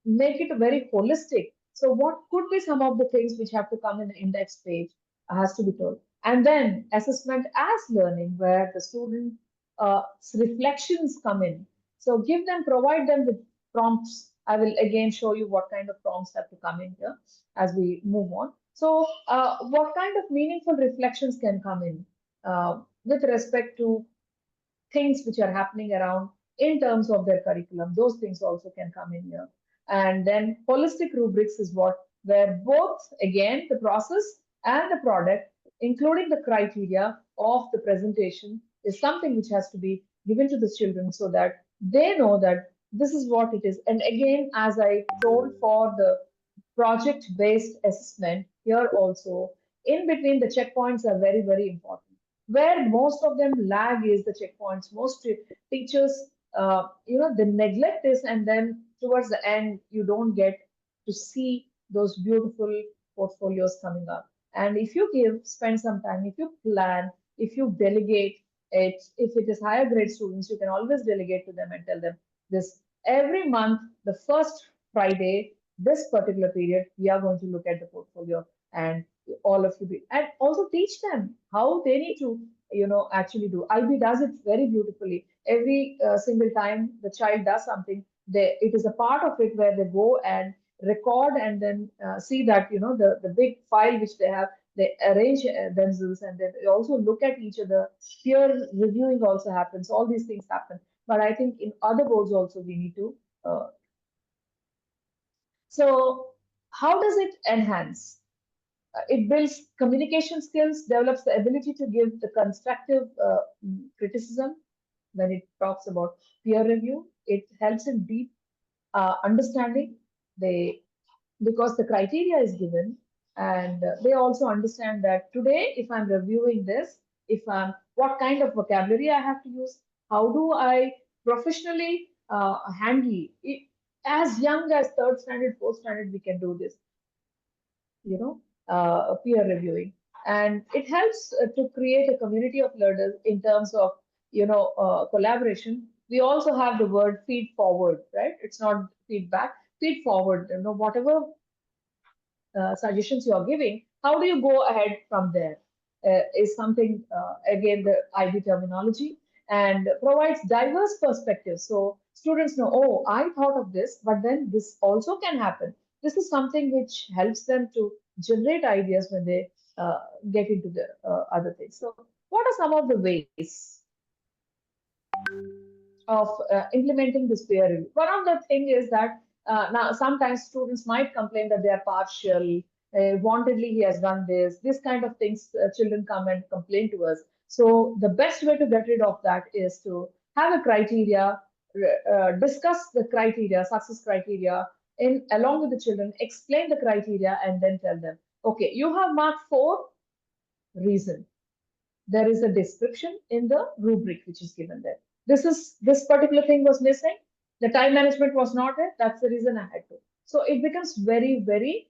make it very holistic? So what could be some of the things which have to come in the index page? Has to be told. And then assessment as learning, where the student reflections come in. So provide them with prompts. I will again show you what kind of prompts have to come in here as we move on. So what kind of meaningful reflections can come in with respect to things which are happening around in terms of their curriculum? Those things also can come in here. And then holistic rubrics is where both, again, the process and the product, including the criteria of the presentation, is something which has to be given to the children so that they know that this is what it is. And again, as I told for the project-based assessment, here also, in between the checkpoints are very important. Where most of them lag is the checkpoints. Most teachers, they neglect this, and then towards the end, you don't get to see those beautiful portfolios coming up. And if you spend some time, if you plan, if you delegate it, if it is higher grade students, you can always delegate to them and tell them this every month, the first Friday, this particular period, we are going to look at the portfolio, and all of you be, and also teach them how they need to actually do. IB does it very beautifully. Every single time the child does something, it is a part of it where they go and record, and then see that the big file which they have, they arrange themselves, and then they also look at each other. Peer reviewing also happens. All these things happen, but I think in other boards also we need to so how does it enhance? It builds communication skills, develops the ability to give the constructive criticism. When it talks about peer review, it helps in deep understanding. Because the criteria is given, and they also understand that today, if I'm reviewing this, if I'm what kind of vocabulary I have to use, how do I professionally handle it? As young as third standard, fourth standard, we can do this, peer reviewing. And it helps to create a community of learners in terms of, collaboration. We also have the word feed forward, right? It's not feedback, feed forward. Whatever suggestions you are giving, how do you go ahead from there? Is something, again, the IB terminology, and provides diverse perspectives. So students know, oh, I thought of this, but then this also can happen. This is something which helps them to generate ideas when they get into the other things. So what are some of the ways of implementing this peer review? One of the thing is that now sometimes students might complain that they are partial, wantedly he has done this, kind of things. Children come and complain to us. So the best way to get rid of that is to have a criteria, discuss the criteria, success criteria, in along with the children, explain the criteria, and then tell them, okay, you have marked 4, reason. there is a description in the rubric which is given there. This particular thing was missing. The time management was not it. That's the reason I had to. So it becomes very, very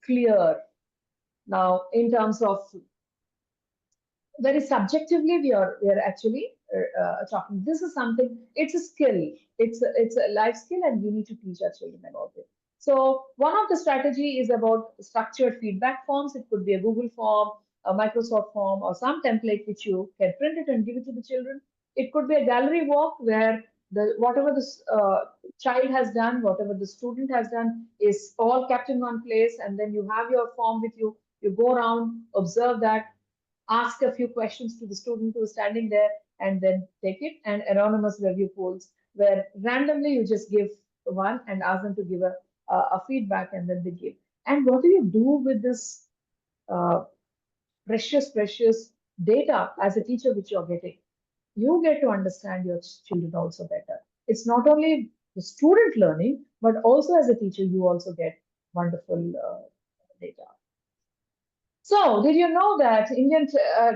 clear now in terms of very subjectively we are actually talking. This is something, it's a skill, it's a life skill, and we need to teach our children about it. So one of the strategy is about structured feedback forms. It could be a Google form, a Microsoft form, or some template which you can print it and give it to the children. It could be a gallery walk where the whatever the child has done, whatever the student has done is all kept in one place, and then you have your form with you. You go around, observe that, ask a few questions to the student who is standing there, and then take it. And anonymous review polls where randomly you just give one and ask them to give a feedback, and then they give. And what do you do with this uh, precious data as a teacher which you're getting? You get to understand your children also better. It's not only the student learning, but also as a teacher, you also get wonderful data. So, did you know that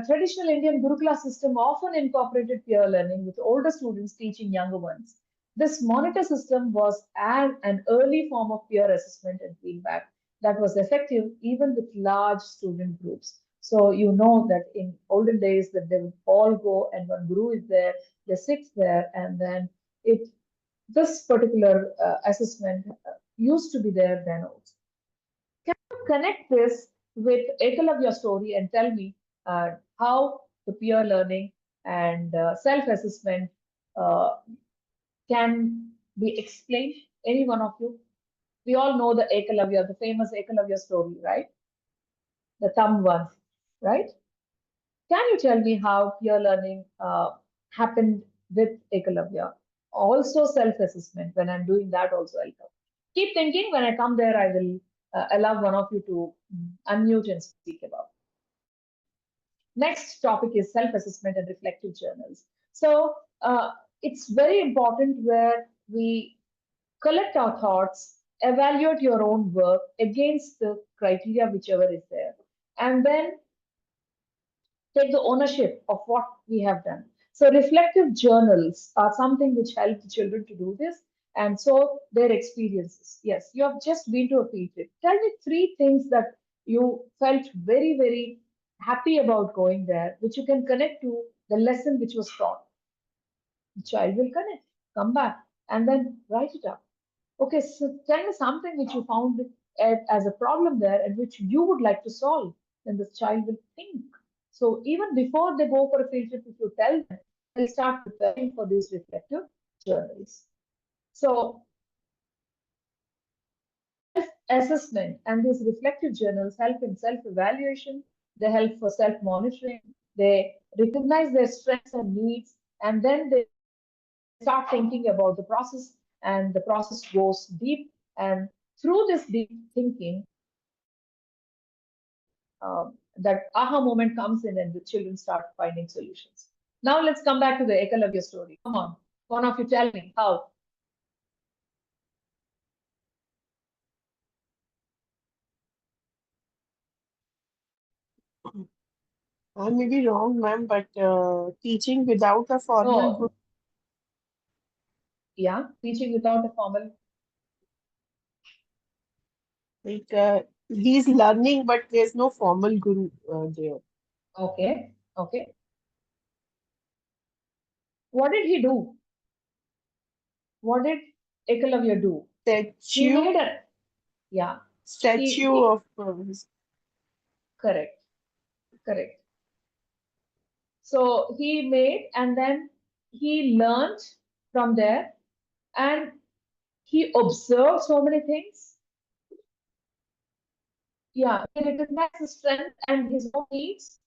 traditional Indian Gurukula system often incorporated peer learning with older students teaching younger ones? This monitor system was an early form of peer assessment and feedback that was effective even with large student groups. So you know that in olden days that they would all go and one guru is there, they sit there, and then this particular assessment used to be there then also. Can you connect this with Ekalavya story and tell me how the peer learning and self-assessment uh, can be explained? Any one of you? We all know the Ekalavya, the famous Ekalavya story, right? The thumb one, right? Can you tell me how peer learning happened with Ekalavya? Also self-assessment. When I'm doing that, also I'll come. Keep thinking. When I come there, I will allow one of you to unmute and speak about. Next topic is self-assessment and reflective journals. So it's very important where we collect our thoughts, evaluate your own work against the criteria, whichever is there, and then take the ownership of what we have done. So reflective journals are something which help the children to do this. And so their experiences. Yes, you have just been to a field trip. Tell me three things that you felt very, very happy about going there, which you can connect to the lesson which was taught. The child will connect, come back, and then write it up. Okay, so tell me something which you found as a problem there and which you would like to solve. Then the child will think. So even before they go for a field trip, if you tell them, they'll start preparing for these reflective journals. So self-assessment and these reflective journals help in self-evaluation. They help for self-monitoring. They recognize their strengths and needs, and then they start thinking about the process, and the process goes deep. And through this deep thinking, that aha moment comes in, and the children start finding solutions. Now let's come back to the Ekalavya story. Come on, one of you tell me how. I may be wrong, ma'am, but teaching without a formal group, Yeah, teaching without a formal. like he's learning, but there's no formal guru there. Okay, okay. What did he do? What did Ekalavya do? He Statue, made a, yeah, statue he of correct, correct. So he made, and then he learned from there, and he observed so many things. Yeah, he recognized his strength and his own needs.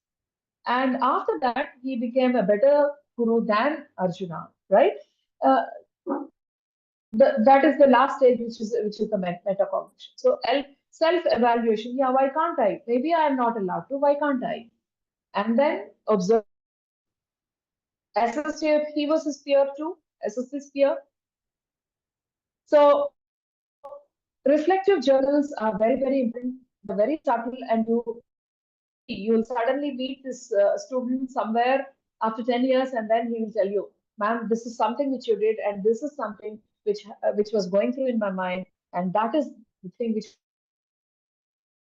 And after that, he became a better guru than Arjuna, right? Uh, that is the last stage, which is the metacognition. So self-evaluation. Yeah, why can't I? Maybe I am not allowed to. Why can't I? And then observe, assess if he was his peer too. Assess his peer. So reflective journals are very, very important. They're very subtle, and you You'll suddenly meet this student somewhere after 10 years, and then he will tell you, ma'am, this is something which you did, and this is something which was going through in my mind, and that is the thing which was making me feel so sad.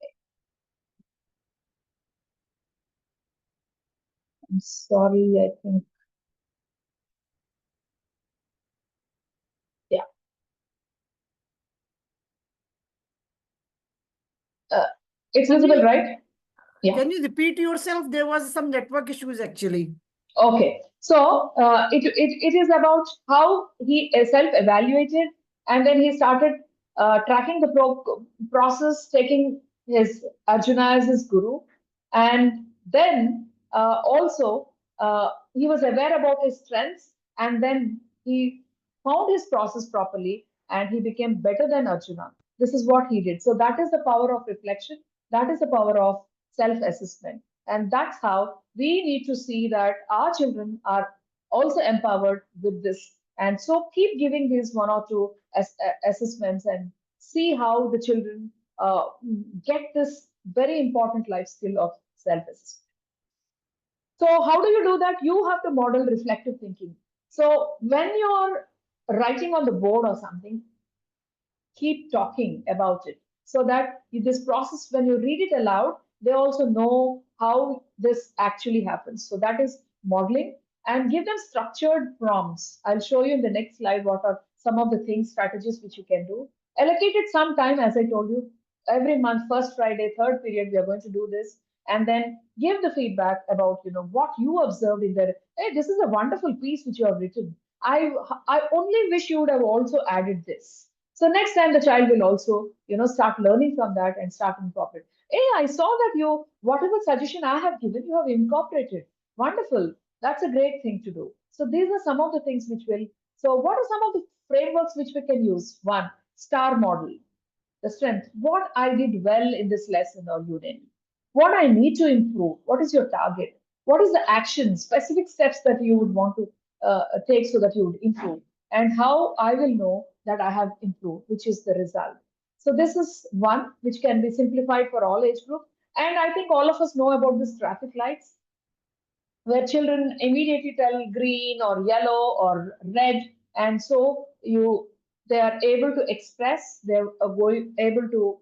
And I'm sorry, I think, yeah. Uh, it's visible, right? Yeah. Can you repeat yourself? There was some network issues actually. Okay, so it is about how he self-evaluated, and then he started tracking the process, taking his Arjuna as his guru, and then also he was aware about his strengths, and then he found his process properly, and he became better than Arjuna. This is what he did. So that is the power of reflection. That is the power of self-assessment. And that's how we need to see that our children are also empowered with this. And so keep giving these one or two assessments and see how the children get this very important life skill of self-assessment. So how do you do that? You have to model reflective thinking. So when you're writing on the board or something, keep talking about it so that this process, when you read it aloud, they also know how this actually happens. So that is modeling, and give them structured prompts. I'll show you in the next slide what are some of the things, strategies which you can do. Allocate it some time, as I told you, every month, first Friday, third period, we are going to do this. And then give the feedback about what you observed in there. Hey, this is a wonderful piece which you have written. I only wish you would have also added this. So next time the child will also, start learning from that and start incorporate. Hey, I saw that you, whatever suggestion I have given, you have incorporated. Wonderful. That's a great thing to do. So these are some of the things which will. So what are some of the frameworks which we can use? One, star model, the strength, what I did well in this lesson or unit, what I need to improve, what is your target, what is the action, specific steps that you would want to take so that you would improve, and how I will know that I have improved, which is the result. So this is one which can be simplified for all age groups. And I think all of us know about these traffic lights, where children immediately tell green or yellow or red, and so they are able to express, they're able to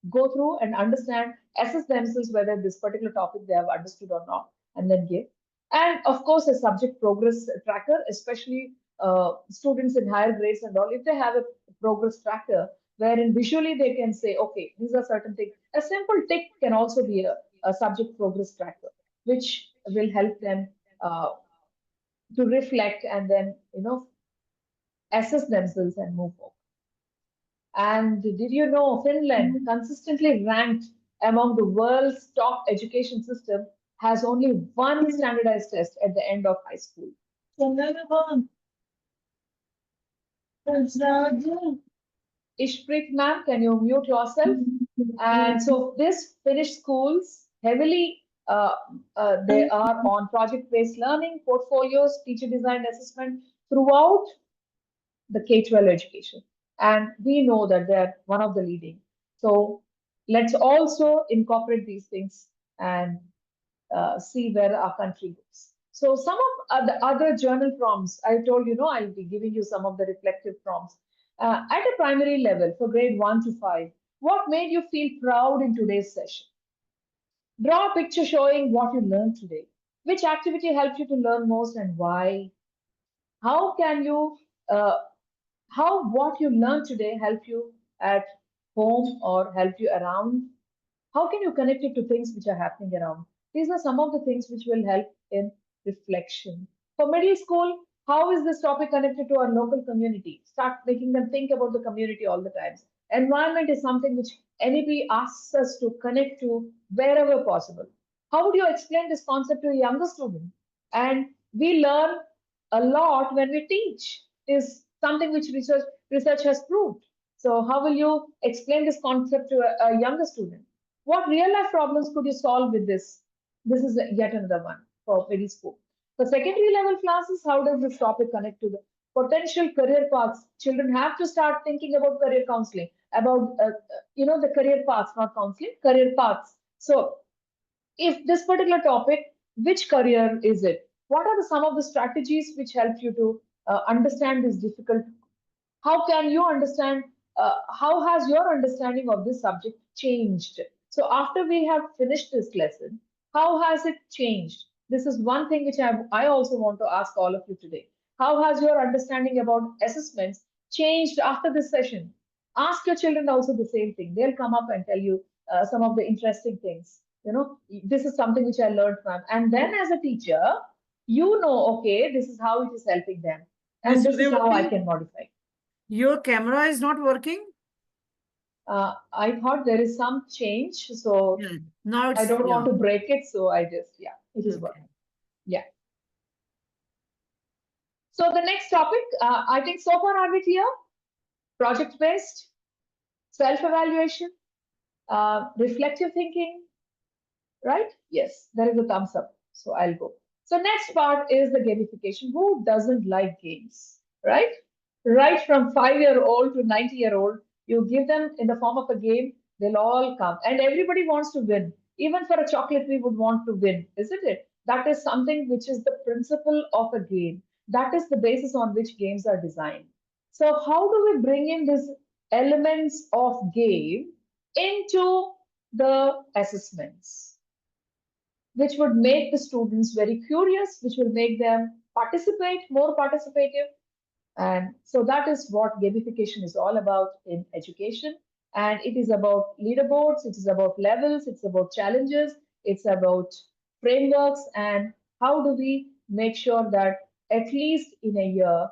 go through and understand, assess themselves whether this particular topic they have understood or not, and then give. And of course, a subject progress tracker, especially students in higher grades and all, if they have a progress tracker wherein visually they can say, okay, these are certain things. A simple tick can also be a subject progress tracker, which will help them to reflect and then, assess themselves and move forward. And did you know Finland, consistently ranked among the world's top education system, has only one standardized test at the end of high school? Ishpreet ma'am, can you mute yourself? And so this Finnish schools heavily they are on project-based learning, portfolios, teacher designed assessment throughout the K-12 education. And we know that they're one of the leading. So let's also incorporate these things and see where our country goes. So some of the other journal prompts, I told I'll be giving you some of the reflective prompts. At a primary level for grade 1 to 5, what made you feel proud in today's session? Draw a picture showing what you learned today. Which activity helped you to learn most and why? How can you uh, how what you learned today help you at home or help you around? How can you connect it to things which are happening around? These are some of the things which will help in reflection. For middle school, how is this topic connected to our local community? Start making them think about the community all the time. Environment is something which NEP asks us to connect to wherever possible. How would you explain this concept to a younger student? And we learn a lot when we teach, is something which research has proved. So how will you explain this concept to a younger student? What real life problems could you solve with this? This is yet another one for middle school. For secondary level classes, how does this topic connect to the potential career paths? Children have to start thinking about career counseling, about the career paths, not counseling, career paths. So if this particular topic, which career is it? What are some of the strategies which help you to understand this difficult? How can you understand? How has your understanding of this subject changed? So after we have finished this lesson, how has it changed? This is one thing which I also want to ask all of you today. How has your understanding about assessments changed after this session? Ask your children also the same thing. They'll come up and tell you some of the interesting things. This is something which I learned from. And then as a teacher, okay, this is how it is helping them. And Miss this is how I Sudhivati, can modify. your camera is not working? I thought there is some change, so Yeah. Now I it's, don't want yeah. to break it, so it is Okay. working. Yeah. So the next topic, I think so far are we clear? Project-based, self-evaluation, reflective thinking, right? Yes, there is a thumbs up, so I'll go. So next part is the gamification. Who doesn't like games, right? Right from 5-year-old to 90-year-old, you give them in the form of a game, they'll all come. And everybody wants to win. Even for a chocolate, we would want to win, isn't it? That is something which is the principle of a game. That is the basis on which games are designed. So how do we bring in these elements of game into the assessments, which would make the students very curious, which will make them participate, more participative? And so that is what gamification is all about in education. And it is about leaderboards, it is about levels, it's about challenges, it's about frameworks, and how do we make sure that at least in a year,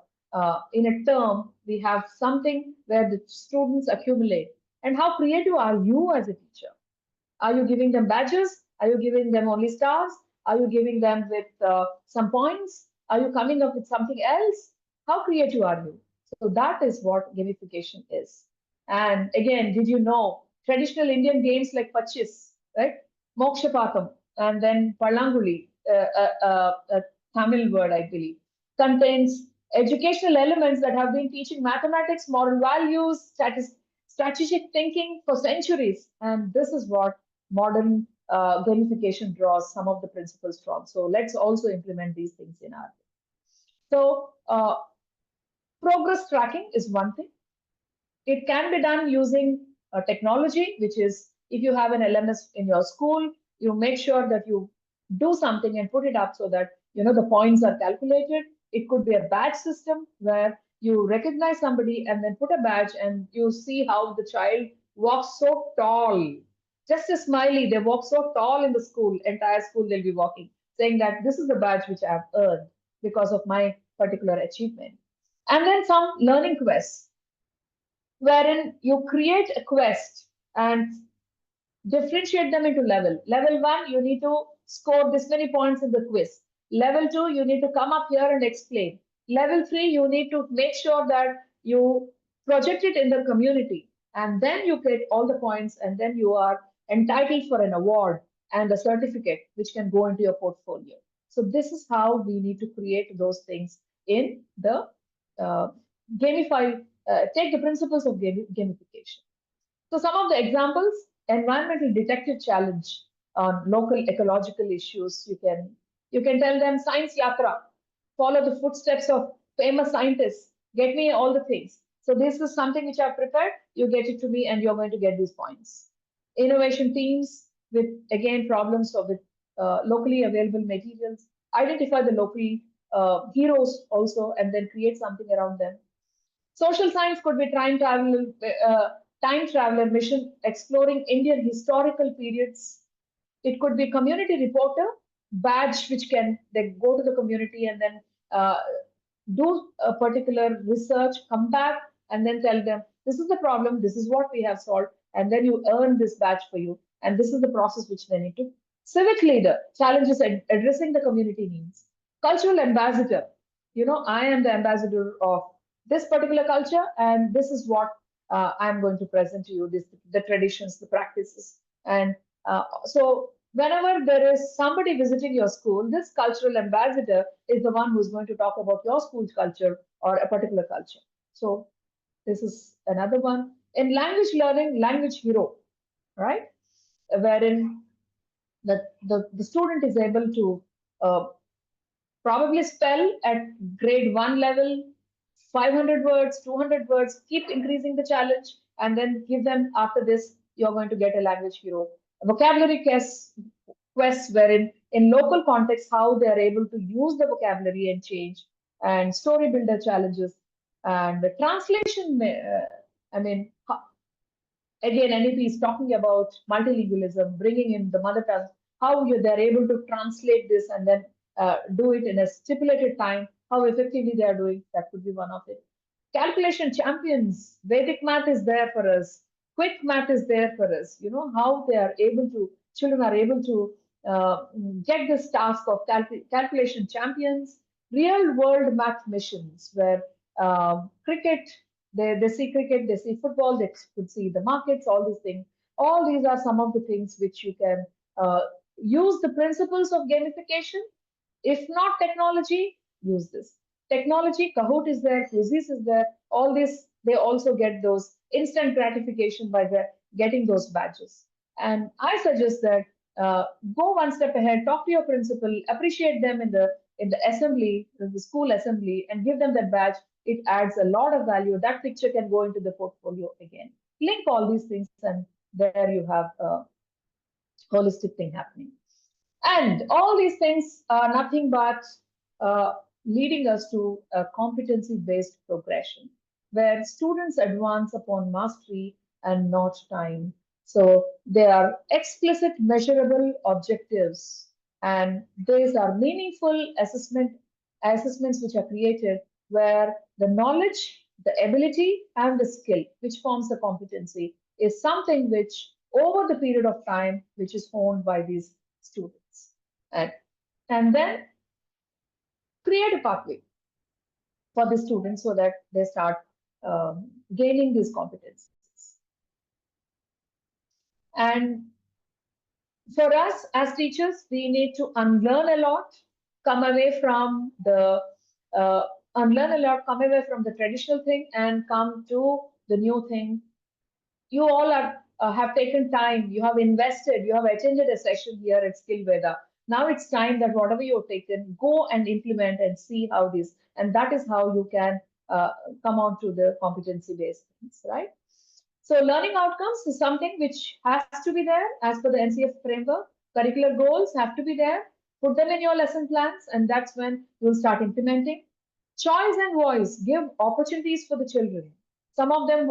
in a term, we have something where the students accumulate. And how creative are you as a teacher? Are you giving them badges? Are you giving them only stars? Are you giving them with some points? Are you coming up with something else? How creative are you? So that is what gamification is. And again, did you know traditional Indian games like Pachis, right? Mokshapatam, and then Palanguli, a Tamil word, I believe, contains educational elements that have been teaching mathematics, moral values, strategic thinking for centuries. And this is what modern gamification draws some of the principles from. So let's also implement these things in our. So progress tracking is one thing. It can be done using technology, which is if you have an LMS in your school, you make sure that you do something and put it up so that the points are calculated. It could be a badge system where you recognize somebody and then put a badge and you see how the child walks so tall. Just a smiley, they walk so tall in the school, entire school they'll be walking, saying that this is the badge which I've earned because of my particular achievement. And then some learning quests wherein you create a quest and differentiate them into level. Level 1, you need to score this many points in the quiz. Level 2, you need to come up here and explain. Level 3, you need to make sure that you project it in the community. And then you get all the points, and then you are entitled for an award and a certificate which can go into your portfolio. So this is how we need to create those things in the gamify, take the principles of gamification. So some of the examples, environmental detective challenge on local ecological issues. You can tell them science yatra, follow the footsteps of famous scientists, get me all the things. So this is something which I've prepared. You get it to me and you're going to get these points. Innovation teams with, again, problems of with locally available materials. Identify the local heroes also and then create something around them. Social science could be time traveler mission exploring Indian historical periods. It could be community reporter badge, which can they go to the community and then do a particular research, come back and then tell them this is the problem, this is what we have solved, and then you earn this badge for you. And this is the process which they need to. Civic leader challenges addressing the community needs. Cultural ambassador, I am the ambassador of this particular culture, and this is what I'm going to present to you, the traditions, the practices. And so Whenever there is somebody visiting your school, this cultural ambassador is the one who's going to talk about your school's culture or a particular culture. So this is another one. In language learning, language hero, right? Wherein the student is able to uh, probably spell at grade 1 level 500 words, 200 words, keep increasing the challenge, and then give them after this, you're going to get a language hero. A vocabulary quests wherein in local context, how they are able to use the vocabulary and change, and story builder challenges, and the translation, I mean, again, NEP is talking about multilingualism, bringing in the mother tongue, how they're able to translate this and then do it in a stipulated time, how effectively they are doing. That could be one of it. Calculation champions, Vedic math is there for us, quick math is there for us. You know, how they are able to, children are able to get this task of calculation champions, real world math missions where cricket, they see cricket, they see football, they could see the markets, all these things. All these are some of the things which you can use the principles of gamification. If not technology, use this. Technology, Kahoot is there, Quizzes is there, all this, they also get those instant gratification by getting those badges. And I suggest that go one step ahead, talk to your principal, appreciate them in the assembly, in the school assembly, and give them that badge. It adds a lot of value. That picture can go into the portfolio again. Link all these things, and there you have a holistic thing happening. And all these things are nothing but uh, leading us to a competency based progression where students advance upon mastery and not time. So they are explicit, measurable objectives, and these are meaningful assessments which are created where the knowledge, the ability, and the skill, which forms the competency, is something which over the period of time, which is honed by these students. And then create a pathway for the students so that they start gaining these competencies. And for us as teachers, we need to unlearn a lot, come away from the uh, unlearn a lot, come away from the traditional thing, and come to the new thing. You all are have taken time, you have invested, you have attended a session here at Skillveda. Now it's time that whatever you've taken, go and implement and see how this, and that is how you can come on to the competency-based things, right? So learning outcomes is something which has to be there as per the NCF framework. Curricular goals have to be there. Put them in your lesson plans, and that's when you'll start implementing. Choice and voice, give opportunities for the children. Some of them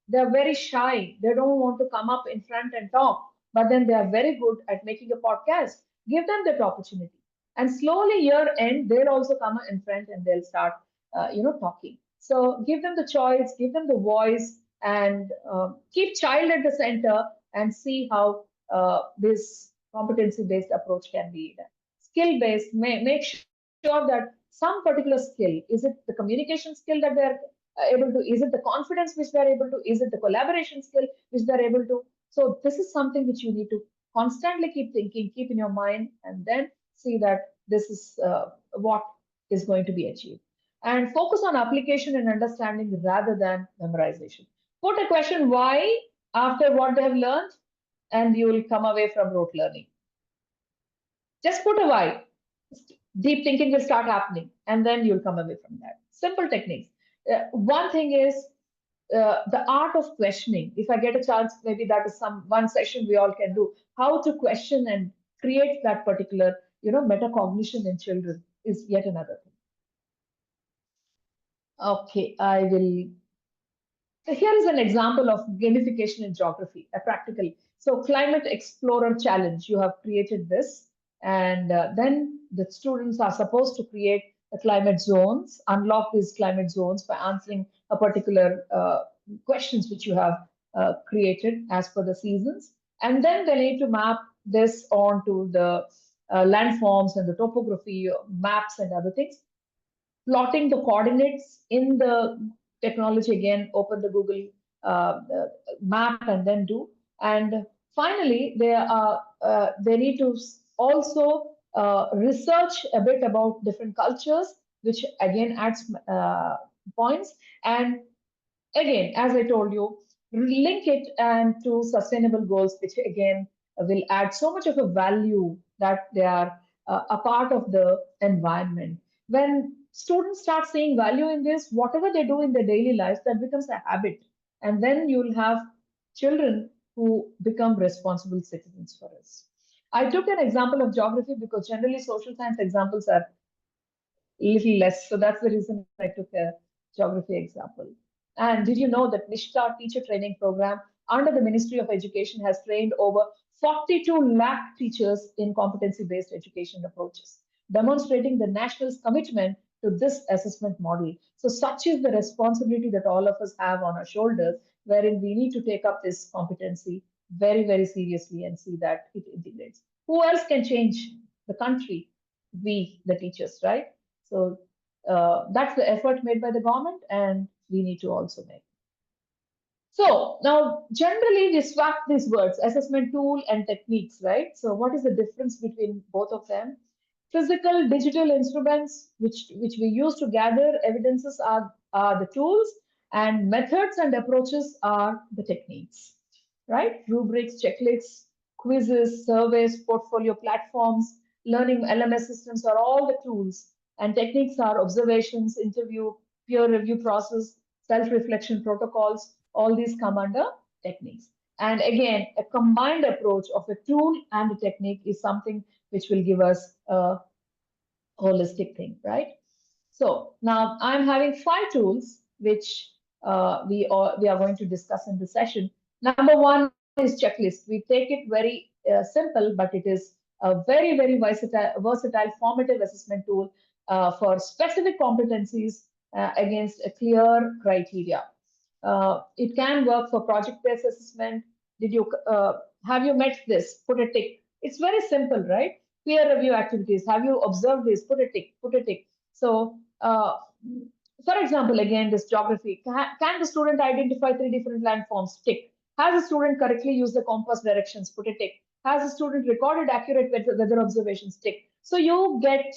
they're very shy. They don't want to come up in front and talk, but then they are very good at making a podcast. Give them that opportunity. And slowly, year end, they'll also come in front and they'll start, talking. So give them the choice, give them the voice, and keep child at the center and see how this competency-based approach can be done. Skill-based, make sure that some particular skill, is it the communication skill that they're able to, is it the confidence which they're able to, is it the collaboration skill which they're able to. So this is something which you need to constantly keep thinking, keep in your mind, and then see that this is what is going to be achieved. And focus on application and understanding rather than memorization. Put a question why after what they have learned, and you will come away from rote learning. Just put a why. Deep thinking will start happening, and then you'll come away from that. Simple techniques. One thing is the art of questioning. If I get a chance, maybe that is some one session we all can do. How to question and create that particular, metacognition in children is yet another thing. Okay, I will. So here is an example of gamification in geography, a practical. So Climate Explorer Challenge, you have created this, and then the students are supposed to create the climate zones, unlock these climate zones by answering a particular questions which you have created as per the seasons. And then they need to map this onto the landforms and the topography, maps and other things, plotting the coordinates in the technology again, open the Google map and then do. And Finally, they need to also research a bit about different cultures, which again adds points. And again, as I told you, link it and to sustainable goals, which again will add so much of a value that they are a part of the environment. When students start seeing value in this, whatever they do in their daily life, that becomes a habit. And then you'll have children who become responsible citizens for us. I took an example of geography because generally social science examples are little less. So that's the reason I took a geography example. And did you know that Nishta teacher training program under the Ministry of Education has trained over 42 lakh teachers in competency-based education approaches, demonstrating the national's commitment to this assessment model. So such is the responsibility that all of us have on our shoulders, wherein we need to take up this competency very, very seriously and see that it integrates. Who else can change the country? We, the teachers, right? So that's the effort made by the government, and we need to also make. So now, generally, we swap these words, assessment tool and techniques, right? So what is the difference between both of them? Physical, digital instruments, which we use to gather evidences are the tools, and methods and approaches are the techniques, right? Rubrics, checklists, quizzes, surveys, portfolio platforms, learning LMS systems are all the tools, and techniques are observations, interview, peer review process, self-reflection protocols. All these come under techniques. And again, a combined approach of a tool and a technique is something which will give us a holistic thing, right? So now I'm having 5 tools which we are going to discuss in the session. Number one is checklist. We take it very simple, but it is a very, very versatile formative assessment tool for specific competencies against a clear criteria. It can work for project-based assessment. Did you have you met this? Put a tick. It's very simple, right? Peer review activities. Have you observed this? Put a tick. Put a tick. So, for example, again, this geography. Can the student identify 3 different landforms? Tick. Has the student correctly used the compass directions? Put a tick. Has the student recorded accurate weather observations? Tick. So you get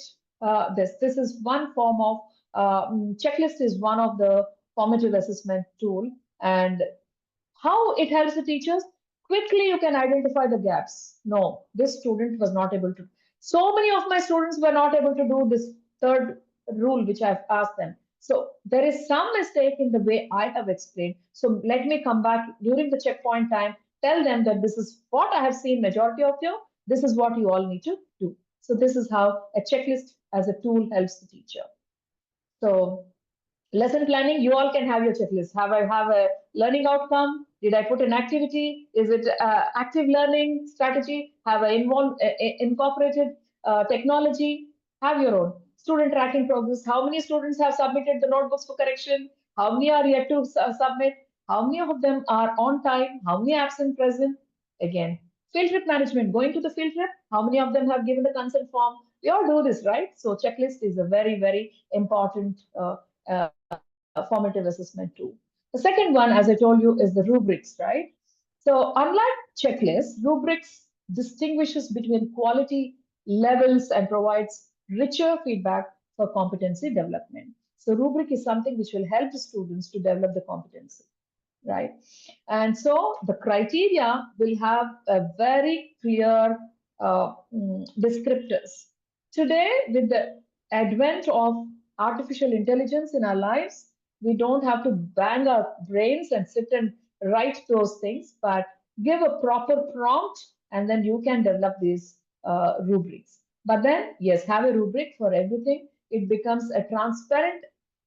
this. This is one form of checklist is one of the formative assessment tool. And how it helps the teachers? Quickly you can identify the gaps. No, this student was not able to. So many of my students were not able to do this third rule which I've asked them. So there is some mistake in the way I have explained. So let me come back during the checkpoint time, tell them that this is what I have seen majority of you, this is what you all need to do. So this is how a checklist as a tool helps the teacher. So lesson planning, you all can have your checklist. Have I have a learning outcome? Did I put an activity? Is it active learning strategy? Have I incorporated technology? Have your own. Student tracking progress. How many students have submitted the notebooks for correction? How many are yet to submit? How many of them are on time? How many absent present? Again, field trip management. Going to the field trip. How many of them have given the consent form? We all do this, right? So checklist is a very, very important formative assessment tool. The second one, as I told you, is the rubrics, right? So unlike checklists, rubrics distinguishes between quality levels and provides richer feedback for competency development. So rubric is something which will help the students to develop the competency, right? And so the criteria will have a very clear descriptors. Today, with the advent of artificial intelligence in our lives, we don't have to bang our brains and sit and write those things, but give a proper prompt and then you can develop these rubrics. But then, yes, have a rubric for everything. It becomes a transparent.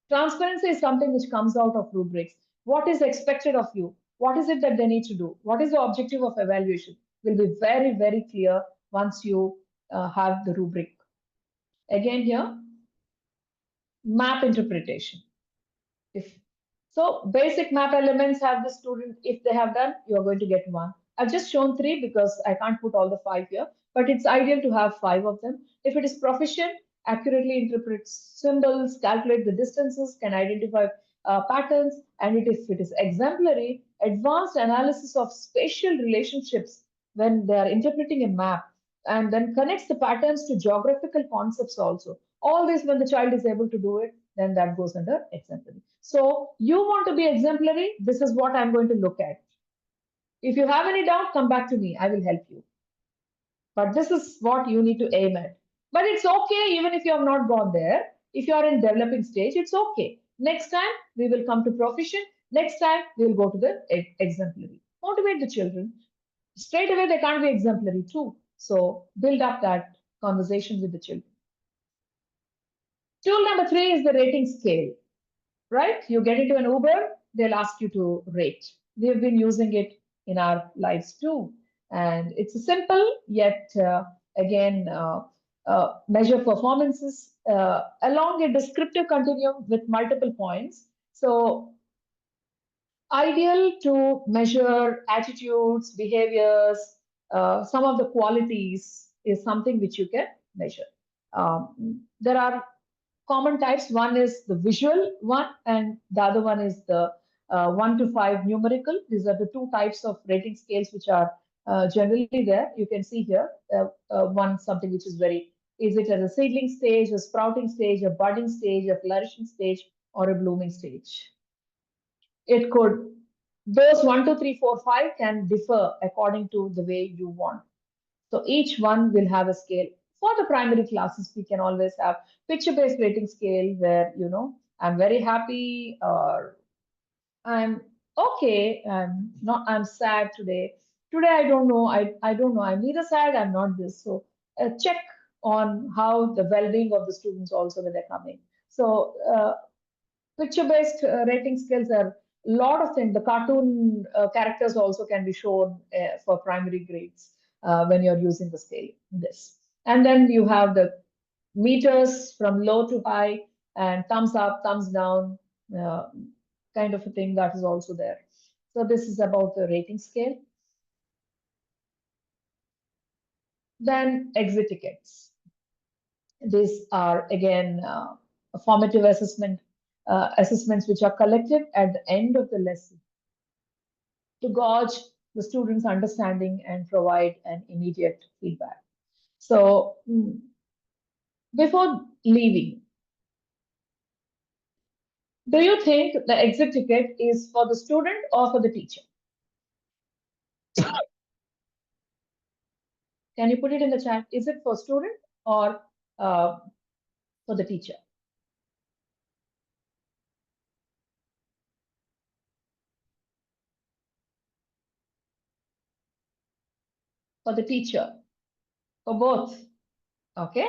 Transparency is something which comes out of rubrics. What is expected of you? What is it that they need to do? What is the objective of evaluation? Will be very, very clear once you have the rubric. Again here, map interpretation. If so, basic map elements have the student, if they have done, you're going to get 1. I've just shown 3 because I can't put all the 5 here, but it's ideal to have 5 of them. If it is proficient, accurately interprets symbols, calculate the distances, can identify patterns, and if it is exemplary, advanced analysis of spatial relationships when they are interpreting a map and then connects the patterns to geographical concepts also. All this, when the child is able to do it, then that goes under exemplary. So you want to be exemplary, this is what I'm going to look at. If you have any doubt, come back to me, I will help you. But this is what you need to aim at. But it's okay even if you have not gone there. If you are in developing stage, it's okay. Next time we will come to proficient. Next time we will go to the exemplary. Motivate the children. Straight away they can't be exemplary too. So build up that conversation with the children. Tool number 3 is the rating scale, right? You get into an Uber, they'll ask you to rate. We've been using it in our lives too. And it's a simple yet again measure performances along a descriptive continuum with multiple points. So ideal to measure attitudes, behaviors, some of the qualities is something which you can measure. There are common types. One is the visual one, and the other one is the 1 to 5 numerical. These are the two types of rating scales which are generally there. You can see here one something which is very, is it at a seedling stage, a sprouting stage, a budding stage, a flourishing stage, or a blooming stage. It could, those 1, 2, 3, 4, 5 can differ according to the way you want. So each one will have a scale. For the primary classes, we can always have picture-based rating scale where, you know, I'm very happy or I'm okay, I'm sad today. Today, I don't know, I don't know, I'm neither sad, I'm not this. So check on how the well-being of the students also when they're coming. So picture-based rating skills are a lot of things. The cartoon characters also can be shown for primary grades when you're using the scale, this. And then you have the meters from low to high and thumbs up, thumbs down, kind of a thing that is also there. So this is about the rating scale. Then exit tickets. These are again formative assessments which are collected at the end of the lesson to gauge the students' understanding and provide an immediate feedback. So before leaving, do you think the exit ticket is for the student or for the teacher? Can you put it in the chat? Is it for student or for the teacher? For the teacher, for both. Okay.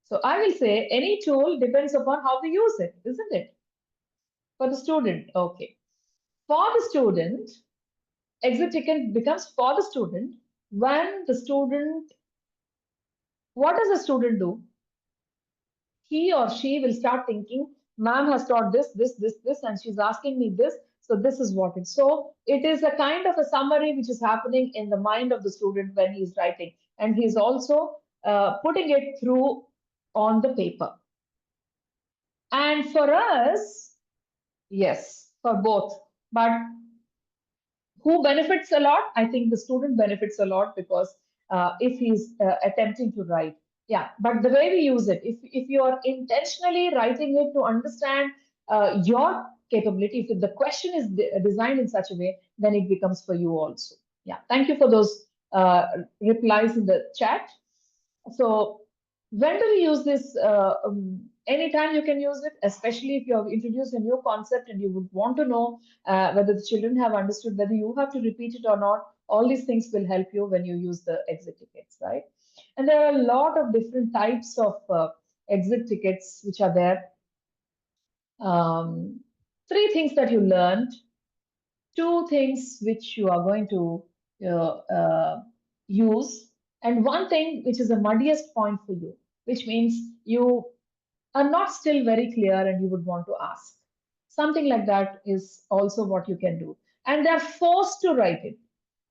So I will say any tool depends upon how we use it, isn't it? For the student, okay. For the student, exit ticket becomes for the student when the student, what does the student do? He or she will start thinking, ma'am has taught this, and she's asking me this, so this is what it is. So it is a kind of a summary which is happening in the mind of the student when he's writing, and he's also putting it through on the paper. And for us, yes, for both. But who benefits a lot? I think the student benefits a lot because if he's attempting to write. Yeah, but the way we use it, if you are intentionally writing it to understand your capability, if the question is designed in such a way, then it becomes for you also. Yeah, thank you for those replies in the chat. So when do we use this? Anytime you can use it, especially if you have introduced a new concept and you would want to know whether the children have understood, whether you have to repeat it or not. All these things will help you when you use the exit tickets, right? And there are a lot of different types of exit tickets which are there. 3 things that you learned, 2 things which you are going to use, and 1 thing which is the muddiest point for you, which means you are not still very clear and you would want to ask. Something like that is also what you can do. And they're forced to write it.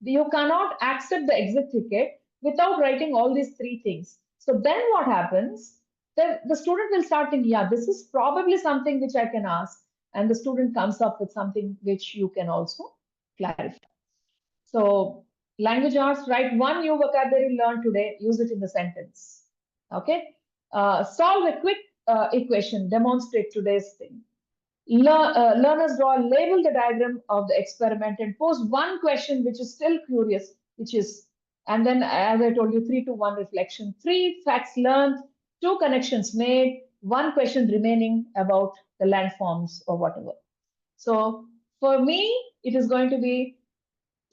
You cannot accept the exit ticket without writing all these 3 things. So then what happens? The student will start thinking, yeah, this is probably something which I can ask. And the student comes up with something which you can also clarify. So Language arts, write one new vocabulary learned today, use it in the sentence. Okay. Solve a quick equation, demonstrate today's thing. Learners draw, label the diagram of the experiment and pose one question which is still curious, which is, and then as I told you, 3-to-1 reflection, 3 facts learned, 2 connections made, 1 question remaining about the landforms or whatever. So for me, it is going to be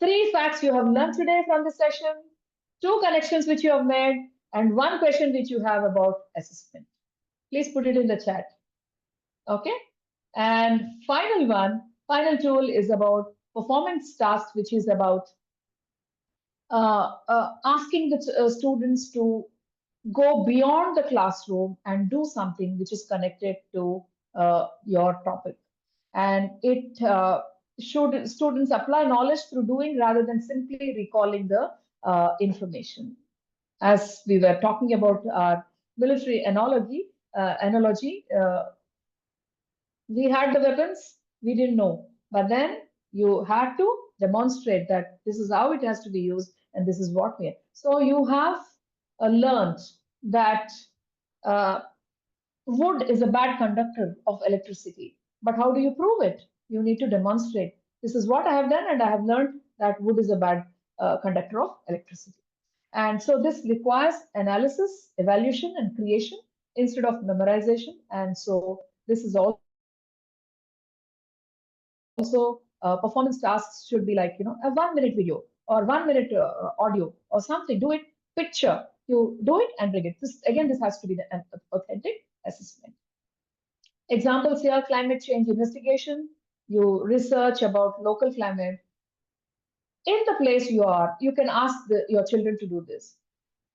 3 facts you have learned today from the session, 2 connections which you have made, and 1 question which you have about assessment. Please put it in the chat. Okay. And final tool is about performance tasks, which is about asking the students to go beyond the classroom and do something which is connected to your topic. And it should students apply knowledge through doing rather than simply recalling the information. As we were talking about our military analogy, we had the weapons, we didn't know, but then you had to demonstrate that this is how it has to be used and this is what we are. So you have learned that wood is a bad conductor of electricity, but how do you prove it? You need to demonstrate. This is what I have done, and I have learned that wood is a bad conductor of electricity. And so this requires analysis, evaluation, and creation instead of memorization. And so this is also performance tasks should be like, a 1-minute video or 1-minute audio or something. Do it, picture, you do it and bring it. This has to be an authentic assessment. Examples here: climate change investigation. You research about local climate. In the place you are, you can ask your children to do this.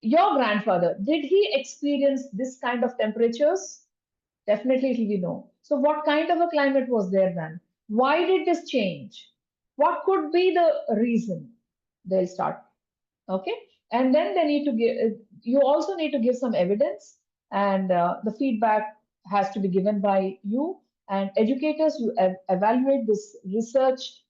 Your grandfather, did he experience this kind of temperatures? Definitely it will be no. So what kind of a climate was there then? Why did this change? What could be the reason? They'll start. Okay. And then they need to give, you also need to give some evidence, and the feedback has to be given by you and educators. You evaluate this research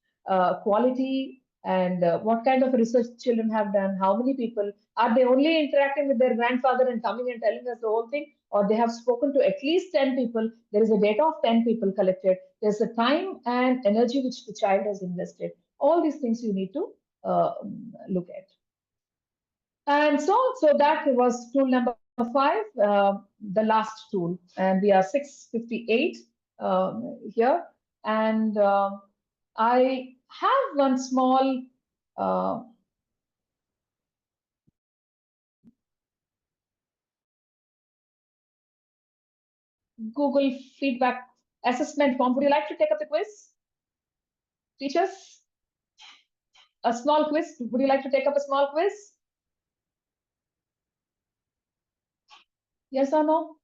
quality and what kind of research children have done, how many people, are they only interacting with their grandfather and coming and telling us the whole thing, or they have spoken to at least 10 people. There is a data of 10 people collected. There's a time and energy which the child has invested. All these things you need to look at. And so that was tool number 5, the last tool, and we are 6:58 here. And I have one small Google feedback assessment form. Would you like to take up the quiz? Teachers? A small quiz. Would you like to take up a small quiz? Yes or no?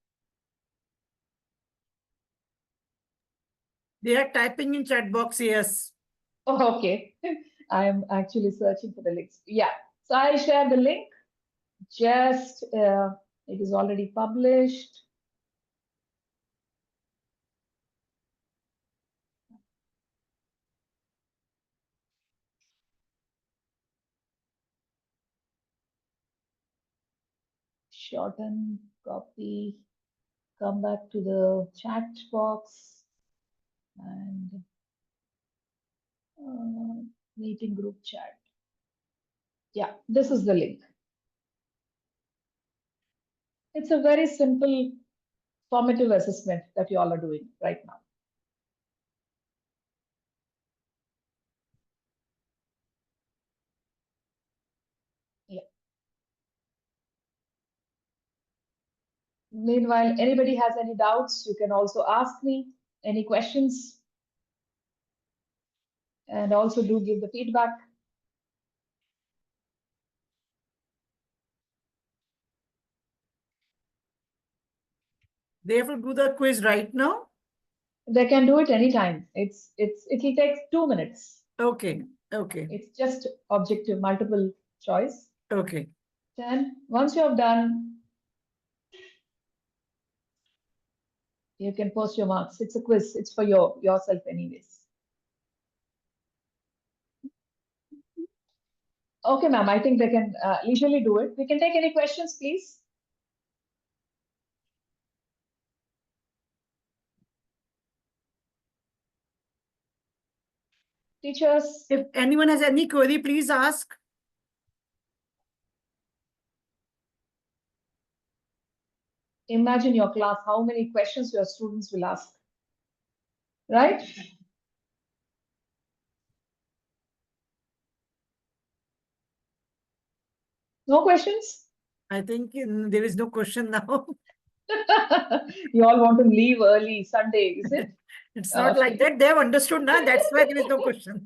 They are typing in chat box, yes. Oh, okay. I'm actually searching for the links. Yeah. So I'll share the link. Just, it is already published. Shorten, copy, come back to the chat box and meeting group chat. Yeah, this is the link. It's a very simple formative assessment that you all are doing right now. Yeah. Meanwhile, anybody has any doubts, you can also ask me any questions, and also do give the feedback. They have to do the quiz right now? They can do it anytime. It'll take 2 minutes. Okay, okay. It's just objective multiple choice. Okay. Then once you have done, you can post your marks. It's a quiz. It's for yourself anyways. Okay, ma'am, I think they can leisurely do it. We can take any questions, please. Teachers, If anyone has any query, please ask. imagine your class, how many questions your students will ask, right? No questions? I think there is no question now. You all want to leave early Sunday, is it? It's not like Okay. that. They have understood now. That's why there is no question.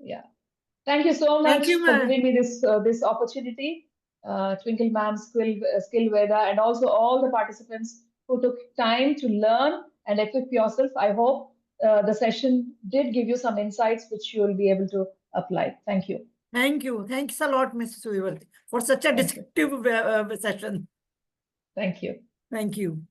Yeah. Thank you so much Thank you, for ma'am. giving me this opportunity, Twinkle Ma'am, Skillveda, and also all the participants who took time to learn and equip yourself. I hope the session did give you some insights which you will be able to apply. Thank you. Thank you. Thanks a lot, Mrs. Suryavanti, for such a Thank you. descriptive session. Thank you. Thank you.